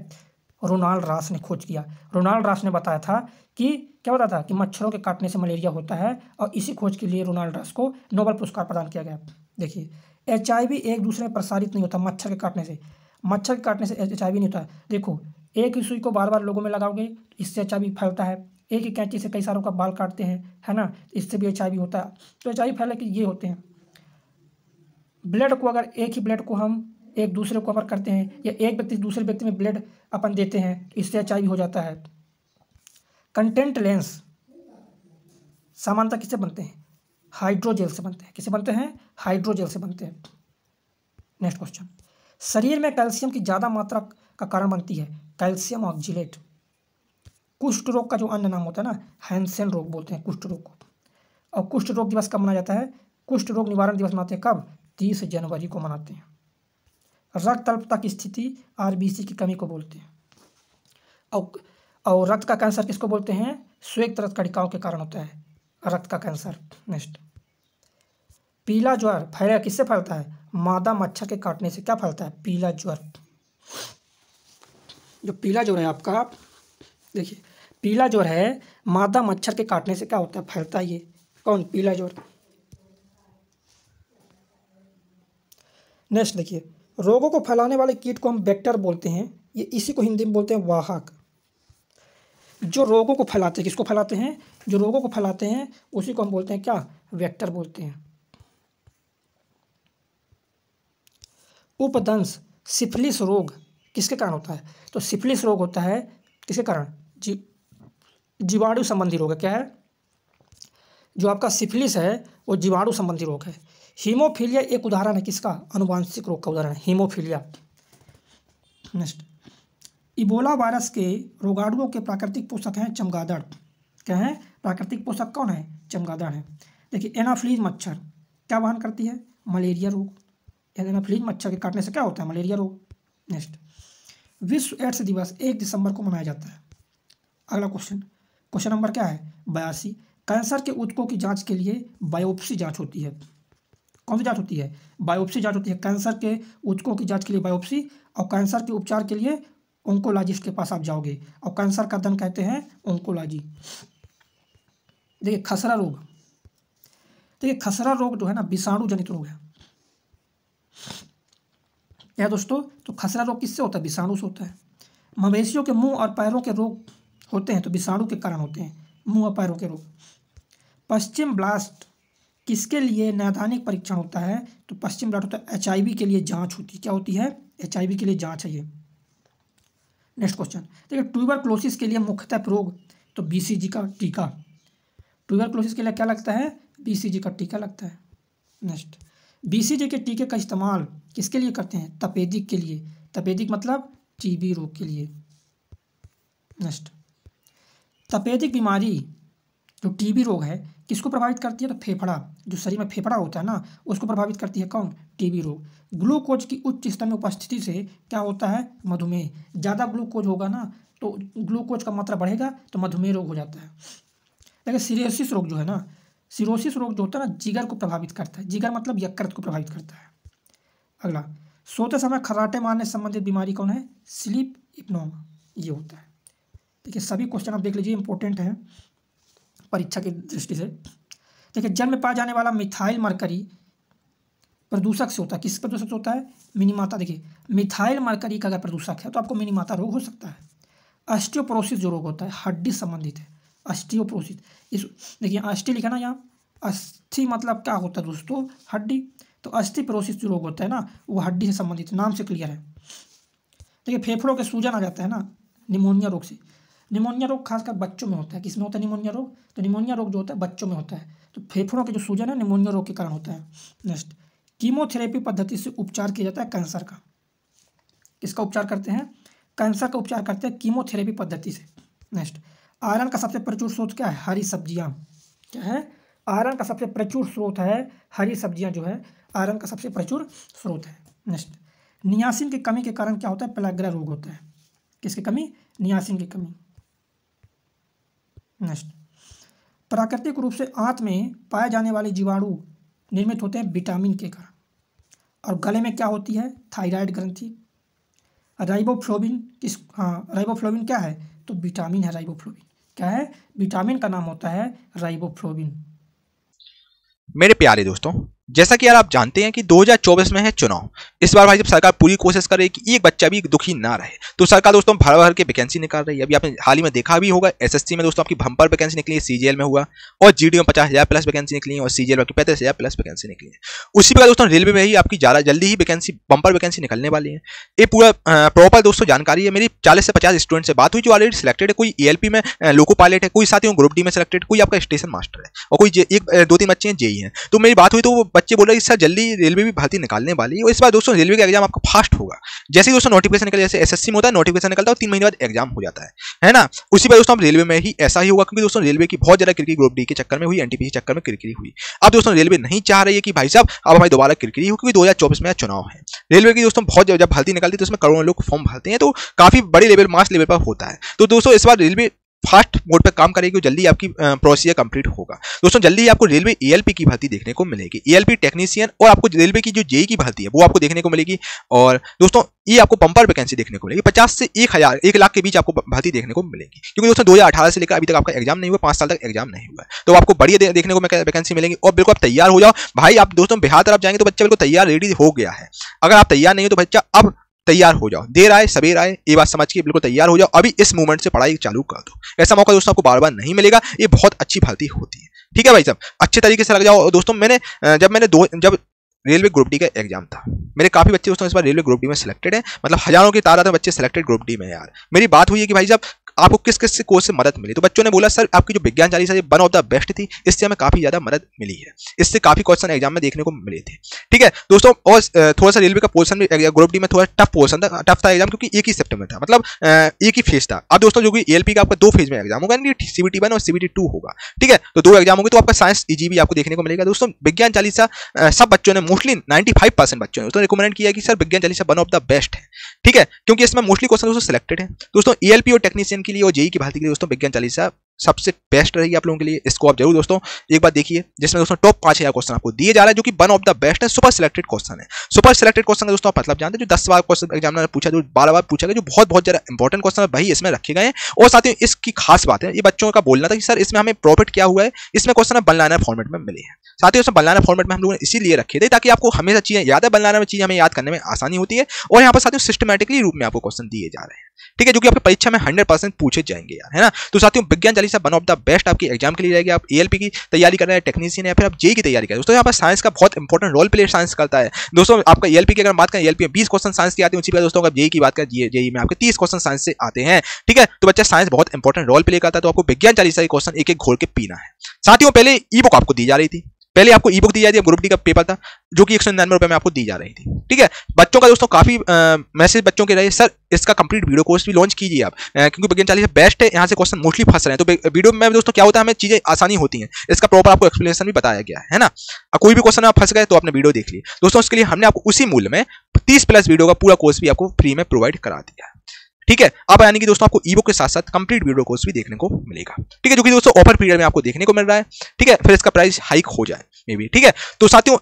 रोनाल्ड रॉस ने खोज किया। रोनाल्ड रॉस ने बताया था कि क्या बताया था कि मच्छरों के काटने से मलेरिया होता है, और इसी खोज के लिए रोनाल्ड रॉस को नोबेल पुरस्कार प्रदान किया गया। देखिए HIV एक दूसरे में प्रसारित नहीं होता मच्छर के काटने से। मच्छर के काटने से HIV नहीं होता। देखो एक ही सुई को बार बार लोगों में लगाओगे तो इससे HIV फैलता है। एक ही कैंची से कई सारों का बाल काटते हैं, है ना, इससे भी HIV होता है। तो HIV फैले कि ये होते हैं। ब्लड को अगर एक ही ब्लड को हम एक दूसरे को अगर करते हैं या एक व्यक्ति दूसरे व्यक्ति में ब्लड अपन देते हैं तो इससे HIV हो जाता है। कंटेंट लेंस सामान्यतः किससे बनते हैं? हाइड्रोजेल से बनते हैं। किससे बनते हैं? हाइड्रोजेल से बनते हैं। नेक्स्ट क्वेश्चन, शरीर में कैल्शियम की ज़्यादा मात्रा का कारण बनती है कैल्शियम ऑक्जेलेट। कुष्ठ रोग का जो अन्य नाम होता है ना, हैंसेन रोग बोलते हैं कुष्ठ रोग को। और कुष्ठ रोग दिवस कब मनाया जाता है? कुष्ठ रोग निवारण दिवस मनाते हैं कब? 30 जनवरी को मनाते हैं। रक्त अल्पता की स्थिति RBC की कमी को बोलते हैं। और रक्त का कैंसर किसको बोलते हैं? श्वेत रक्त कणिकाओं के कारण होता है रक्त का कैंसर। नेक्स्ट, पीला ज्वर फैलेगा किससे फैलता है? मादा मच्छर के काटने से। क्या फैलता है? पीला ज्वर। जो पीला ज्वर है आपका, देखिए पीला ज्वर है मादा मच्छर के काटने से क्या होता है? फैलता है। ये कौन? पीला ज्वर। नेक्स्ट देखिए, रोगों को फैलाने वाले कीट को हम वेक्टर बोलते हैं। ये इसी को हिंदी में बोलते हैं वाहक। जो रोगों को फैलाते हैं, किसको फैलाते हैं? जो रोगों को फैलाते हैं उसी को हम बोलते हैं क्या? वेक्टर बोलते हैं। उपदंश सिफिलिस रोग किसके कारण होता है? तो सिफिलिस रोग होता है किसके कारण? जीवाणु संबंधी रोग है। क्या है? जो आपका सिफिलिस है वो जीवाणु संबंधी रोग है। हीमोफीलिया एक उदाहरण है किसका? अनुवांशिक रोग का उदाहरण है हीमोफीलिया। नेक्स्ट, इबोला वायरस के रोगाणुओं के प्राकृतिक पोषक हैं चमगादड़। क्या है? प्राकृतिक पोषक कौन है? चमगादड़ है। देखिए एनाफ्लीज मच्छर क्या वहन करती है? मलेरिया रोग। एनाफ्लीज मच्छर के काटने से क्या होता है? मलेरिया रोग। नेक्स्ट, विश्व एड्स दिवस 1 दिसंबर को मनाया जाता है। अगला क्वेश्चन नंबर क्या है? 82। कैंसर के ऊतकों की जांच के लिए बायोप्सी जांच होती है। कौन सी जांच होती है? बायोप्सी जांच होती है। कैंसर के ऊतकों की जांच के लिए बायोप्सी, और कैंसर के उपचार के लिए ओंकोलॉजिस्ट के पास आप जाओगे, और कैंसर का अध्ययन कहते हैं ओंकोलॉजी। देखिए खसरा रोग, देखिए खसरा रोग जो है ना विषाणु जनित रोग है। क्या दोस्तों? तो खसरा रोग किससे होता है? विषाणु से होता है। मवेशियों के मुंह और पैरों के रोग होते हैं तो विषाणु के कारण होते हैं मुंह और पैरों के रोग। पश्चिम ब्लास्ट किसके लिए नैदानिक परीक्षण होता है? तो पश्चिम ब्लास्ट होता है HIV के लिए जांच होती है। क्या होती है? HIV के लिए जांच है ये। नेक्स्ट क्वेश्चन, देखिए ट्यूबरक्लोसिस के लिए मुख्यतः प्रयोग तो BCG का टीका। ट्यूबरक्लोसिस के लिए क्या लगता है? BCG का टीका लगता है। नेक्स्ट, BCG के टीके का इस्तेमाल किसके लिए करते हैं? तपेदिक के लिए। तपेदिक मतलब TB रोग के लिए। नेक्स्ट, तपेदिक बीमारी जो TB रोग है किसको प्रभावित करती है? तो फेफड़ा, जो शरीर में फेफड़ा होता है ना उसको प्रभावित करती है। कौन? TB रोग। ग्लूकोज की उच्च स्तर में उपस्थिति से क्या होता है? मधुमेह। ज़्यादा ग्लूकोज होगा ना तो ग्लूकोज का मात्रा बढ़ेगा तो मधुमेह रोग हो जाता है। लेकिन सिरोसिस रोग जो है ना, सिरोसिस रोग जो होता है ना जिगर को प्रभावित करता है। जिगर मतलब यकृत को प्रभावित करता है। अगला, सोते समय खर्राटे मारने से संबंधित बीमारी कौन है? स्लीप इप्नोमा ये होता है। देखिए सभी क्वेश्चन आप देख लीजिए, इंपॉर्टेंट है परीक्षा की दृष्टि से। देखिए जल में पाया जाने वाला मिथाइल मरकरी प्रदूषक से होता है। किस प्रदूषक से होता है? मिनीमाता। देखिए मिथाइल मरकरी का अगर प्रदूषक है तो आपको मिनीमाता रोग हो सकता है। ऑस्टियोपोरोसिस जो रोग होता है हड्डी संबंधित है। ऑस्टियोपोरोसिस, इस देखिए अस्थि लिखा ना यहाँ, अस्थि मतलब क्या होता है दोस्तों? हड्डी। तो ऑस्टियोपोरोसिस जो रोग होता है ना वो हड्डी से संबंधित, नाम से क्लियर है। देखिए फेफड़ों के सूजन आ जाता है ना निमोनिया रोग से। निमोनिया रोग खासकर बच्चों में होता है। किसमें होता है निमोनिया रोग? तो निमोनिया रोग जो होता है बच्चों में होता है। तो फेफड़ों के जो सूजन है निमोनिया रोग के कारण होता है। नेक्स्ट, कीमोथेरेपी पद्धति से उपचार किया जाता है कैंसर का। किसका उपचार करते हैं? कैंसर का उपचार करते हैं कीमोथेरेपी पद्धति से। नेक्स्ट, आयरन का सबसे प्रचुर स्रोत क्या है? हरी सब्जियां। क्या है? आयरन का सबसे प्रचुर स्रोत है हरी सब्जियां जो है आयरन का सबसे प्रचुर स्रोत है। नेक्स्ट, नियासिन की कमी के कारण क्या होता है? पेलाग्रा रोग होता है। किसकी कमी? नियासिन की कमी। नेक्स्ट, प्राकृतिक रूप से आंत में पाए जाने वाले जीवाणु निर्मित होते हैं विटामिन के कारण। और गले में क्या होती है? थायराइड ग्रंथि। राइबोफ्लोविन राइबोफ्लोविन क्या है? तो विटामिन है राइबोफ्लोविन। क्या है? विटामिन का नाम होता है राइबोफ्लोविन। मेरे प्यारे दोस्तों, जैसा कि यार आप जानते हैं कि 2024 में है चुनाव। इस बार भाई जब सरकार पूरी कोशिश कर रही है कि एक बच्चा भी दुखी ना रहे, तो सरकार दोस्तों भर भर के वैकेंसी निकाल रही है। अभी आपने हाल ही में देखा भी होगा, एसएससी में दोस्तों आपकी बम्पर वैकेंसी निकली है, सीजीएल में हुआ, और जीडी में 50,000 प्लस वैकेंसी निकली है, और सीजीएल में 35,000 प्लस वैकेंसी निकली है। उसी प्रकार दोस्तों रेलवे में ही आपकी ज्यादा जल्दी ही वैकेंसी बम्पर वैकेंसी निकलने वाली है। ये पूरा प्रॉपर दोस्तों जानकारी है। मेरी 40 से 50 स्टूडेंट से बात हुई जो ऑलरेडी सिलेक्टेड है। कोई ईएलपी में लोको पायलट है, कोई साथियों ग्रुप डी में सिलेक्टेड, कोई आपका स्टेशन मास्टर है, और कोई एक 2-3 बच्चे हैं जेई हैं। तो मेरी बात हुई तो वो बच्चे बोल रहे हैं सर जल्दी रेलवे भी भर्ती निकालने वाली है, और इस बार दोस्तों रेलवे का एग्जाम आपका फास्ट होगा। जैसे ही दोस्तों नोटिफिकेशन निकले, जैसे एसएससी में होता है नोटिफिकेशन निकलता है और 3 महीने बाद एग्जाम हो जाता है ना। उसी पर दोस्तों रेलवे में ही ऐसा ही होगा, क्योंकि दोस्तों रेलवे की बहुत ज्यादा किरकिरी ग्रुप डी के चक्कर में हुई, एनटीपीसी के चक्कर में किरकिरी हुई। अब दोस्तों रेलवे नहीं चाह रही है कि भाई साहब अब हमारी दोबारा किरकिरी हो, क्योंकि 2024 में चुनाव है। रेलवे की दोस्तों बहुत जब भर्ती निकलती है तो उसमें करोड़ों लोग फॉर्म भरते हैं, तो काफी बड़े लेवल मास लेवल पर होता है। तो दोस्तों इस बार रेलवे फास्ट मोड पे काम करेगी, जल्दी आपकी प्रोसीजर कंप्लीट होगा। दोस्तों जल्दी आपको रेलवे ईएलपी की भर्ती देखने को मिलेगी, ईएलपी टेक्नीशियन, और आपको रेलवे की जो जेई की भर्ती है वो आपको देखने को मिलेगी। और दोस्तों ये आपको बम्पर वैकेंसी देखने को मिलेगी, 50 से 1 लाख के बीच आपको भर्ती देखने को मिलेगी, क्योंकि दोस्तों 2018 से लेकर अभी तक आपका एग्जाम नहीं हुआ, 5 साल तक एग्जाम नहीं हुआ, तो आपको बढ़िया देखने को वैकेंसी मिलेगी। और बिल्कुल आप तैयार हो जाओ भाई। आप दोस्तों बिहार तरफ जाएंगे तो बच्चा बिल्कुल तैयार रेडी हो गया है। अगर आप तैयार नहीं हो तो बच्चा अब तैयार हो जाओ, देर आए सवेर आए, ये बात समझ के बिल्कुल तैयार हो जाओ। अभी इस मूवमेंट से पढ़ाई चालू कर दो, ऐसा मौका दोस्तों आपको बार बार नहीं मिलेगा। ये बहुत अच्छी भर्ती होती है, ठीक है भाई साहब, अच्छे तरीके से लग जाओ। दोस्तों जब रेलवे ग्रुप डी का एग्जाम था, मेरे काफी बच्चे दोस्तों इस बार रेलवे ग्रुप डी में सिलेक्टेड है, मतलब हजारों की तादाद में बच्चे सिलेक्टेड ग्रुप डी में। यार मेरी बात हुई है कि भाई साहब आपको किस किस कोर्स से मदद मिली, तो बच्चों ने बोला सर आपकी जो विज्ञान 40 है वन ऑफ द बेस्ट थी, इससे हमें काफी ज्यादा मदद मिली है, इससे काफी क्वेश्चन एग्जाम में देखने को मिले थे, ठीक है दोस्तों। और थोड़ा सा रेलवे का पोर्शन भी ग्रुप डी में थोड़ा टफ पोर्शन था, टफ था एग्जाम, क्योंकि एक ही सेप्टेम्बर में था, मतलब एक ही फेज था। अब दोस्तों जो कि ईएलपी का आपका 2 फेज में एग्जाम होगा, सीबीटी 1 और सीबीटी 2 होगा, ठीक है, तो 2 एग्जाम होंगे। तो आपका साइंस ईजी भी आपको देखने को मिलेगा। दोस्तों विज्ञान 40 सब बच्चों ने मोस्टली 95% बच्चों ने रिकमेंड किया कि सर विज्ञान 40 वन ऑफ द बेस्ट है, ठीक है, क्योंकि इसमें मोस्टली क्वेश्चन दोस्तों सिलेक्टेड है। दोस्तों ईएलपी और टेक्नीशियन के लिए और जेई की भर्ती के लिए दोस्तों विज्ञान 40 सबसे बेस्ट रहेगी आप लोगों के लिए। इसको आप जरूर दोस्तों एक बार देखिए, जिसमें दोस्तों टॉप 5000 क्वेश्चन आपको दिए जा रहा है, जो कि वन ऑफ द बेस्ट है, सुपर सिलेक्टेड क्वेश्चन है। सुपर सिलेक्टेड क्वेश्चन का दोस्तों आप मतलब जानते हैं, जो 10 बार क्वेश्चन एग्जाम में पूछा, जो 12 बार पूछा गया, जो बहुत ज्यादा इंपॉर्टेंट क्वेश्चन है वही इसमें रखे गए हैं। और साथ ही इसकी खास बात है, ये बच्चों का बोलना था कि सर इसमें हमें प्रॉफिट क्या हुआ है, इसमें क्वेश्चन वन लाइनर फॉर्मेट में मिले हैं। साथ ही उसमें वन लाइनर फॉर्मेट में हम लोगों ने इसीलिए रखे थे ताकि आपको हमेशा चीजें याद है, वन लाइनर में चीजें हमें याद करने में आसानी होती है। और यहाँ पर साथियों सिस्टमैटिकली रूप में आपको क्वेश्चन दिए जा रहे हैं, ठीक है, जो कि आपकी परीक्षा में 100% पूछे जाएंगे यार, है ना। तो साथियों विज्ञान 40 वन ऑफ द बेस्ट आपकी एग्जाम के लिए रहेगी। आप ईएलपी की तैयारी कर रहे हैं, टेक्नीशियन, या फिर आप जेई की तैयारी कर रहे हैं। दोस्तों यहाँ पर साइंस का बहुत इंपॉर्टेंट रोल प्ले साइंस करता है। दोस्तों आपका ईएलपी की अगर बात करें, ईएलपी में 20 क्वेश्चन साइंस के आते हैं, उसी पर दोस्तों अगर जेई की बात करें, जेई में आपके 30 क्वेश्चन साइंस से आते हैं, ठीक है। तो बच्चा साइंस बहुत इंपॉर्टेंट रोल प्ले करता है, तो आपको विज्ञान 40 के क्वेश्चन एक एक घोल के पीना है। साथियों पहले ई बुक आपको दी जा रही थी, पहले आपको ई बुक दी जाती है, ग्रुप डी का पेपर था जो कि 199 रुपए में आपको दी जा रही थी, ठीक है। बच्चों का दोस्तों काफी मैसेज बच्चों के रहे, सर इसका कंप्लीट वीडियो कोर्स भी लॉन्च कीजिए आप, क्योंकि विज्ञान 40 बेस्ट है, यहाँ से क्वेश्चन मोस्टली फंस रहे हैं। तो वीडियो में दोस्तों क्या होता है, हमें चीजें आसानी होती हैं, इसका प्रॉपर आपको एक्सप्लेनेशन भी बताया गया है ना। कोई भी क्वेश्चन आप फंस गए तो आपने वीडियो देख ली दोस्तों, उसके लिए हमने आपको उसी मूल्य में 30+ वीडियो का पूरा कोर्स भी आपको फ्री में प्रोवाइड करा दिया है, ठीक है। अब यानी कि दोस्तों आपको ई बुक के साथ साथ कंप्लीट वीडियो कोर्स भी देखने को मिलेगा, ठीक है, जो कि दोस्तों ऑफर पीरियड में आपको देखने को मिल रहा है, ठीक है। फिर इसका प्राइस हाइक हो जाए मे बी, ठीक है। तो साथियों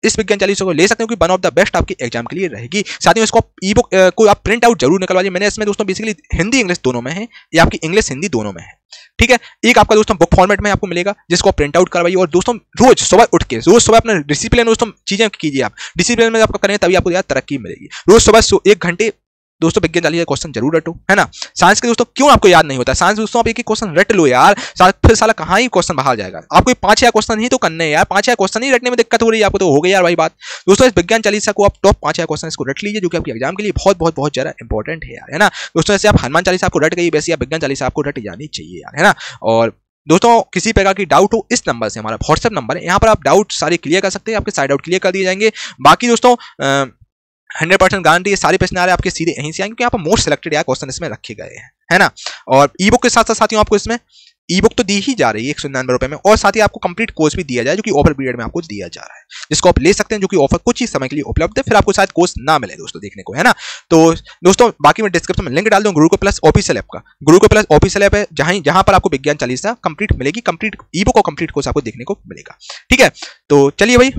इस विज्ञान 40 को ले सकते हो कि वन ऑफ द बेस्ट आपके एग्जाम के लिए रहेगी। साथियों इसको ई बुक को आप प्रिंट आउट जरूर निकलवाइए। मैंने इसमें दोस्तों बेसिकली हिंदी इंग्लिश दोनों में है, या आपकी इंग्लिश हिंदी दोनों में है, ठीक है। एक आपका दोस्तों बुक फॉर्मेट में आपको मिलेगा, जिसको प्रिंट आउट करवाइए। और दोस्तों रोज सुबह उठ के रोज सुबह अपना डिसिप्लिन दोस्तों चीजें कीजिए, आप डिसिप्लिन में आपका करें तभी आपको यार तरक्की मिलेगी। रोज सुबह 1 घंटे दोस्तों विज्ञान 40 क्वेश्चन जरूर रटो, है ना। साइंस के दोस्तों क्यों आपको याद नहीं होता, साइंस दोस्तों आप एक क्वेश्चन रट लो यार, फिर साला कहाँ ही क्वेश्चन बाहर जाएगा। आपको 5-6 क्वेश्चन ही तो करने हैं यार, 5-6 क्वेश्चन ही रटने में दिक्कत हो रही है आपको, तो हो गई यार भाई बात। दोस्तों इस विज्ञान 40 को आप टॉप 5-6 क्वेश्चन इसको रट लीजिए, जो कि आपके एग्जाम के लिए बहुत ज्यादा इंपॉर्टेंट है यार, है ना। दोस्तों जैसे आप हनुमान 40 आपको रट गई, वैसे आप विज्ञान 40 आपको रट जानी चाहिए यार, है ना। और दोस्तों किसी प्रकार की डाउट हो, इस नंबर से, हमारा व्हाट्सएप नंबर है, यहाँ पर आप डाउट सारे क्लियर कर सकते हैं, आपके सारे डाउट क्लियर कर दिए जाएंगे। बाकी दोस्तों 100% गारंटी है सारे प्रश्न आ रहे हैं आपके सीधे यहीं से आएंगे, क्योंकि यहाँ पर मोस्ट सिलेक्टेड यार क्वेश्चन इसमें रखे गए हैं, है ना। और ई बुक के साथ साथ साथियों आपको इसमें ई बुक तो दी ही जा रही है 199 रुपए में, और साथ ही आपको कंप्लीट कोर्स भी दिया जाए, जो कि ऑफर पीरियड में आपको दिया जा रहा है, जिसको आप ले सकते हैं, जो कि ऑफर कुछ ही समय के लिए उपलब्ध है, फिर आपको शायद कोर्स ना मिले दोस्तों देखने को, है ना। तो दोस्तों बाकी मैं डिस्क्रिप्शन में लिंक डाल दूं गुरुकुल प्लस ऑफिशियल ऐप का। गुरुकुल प्लस ऑफिशियल ऐप है जहां पर आपको विज्ञान 40 कंप्लीट मिलेगी, कंप्लीट ई बुक और कंप्लीट कोर्स आपको देखने को मिलेगा, ठीक है। तो चलिए भाई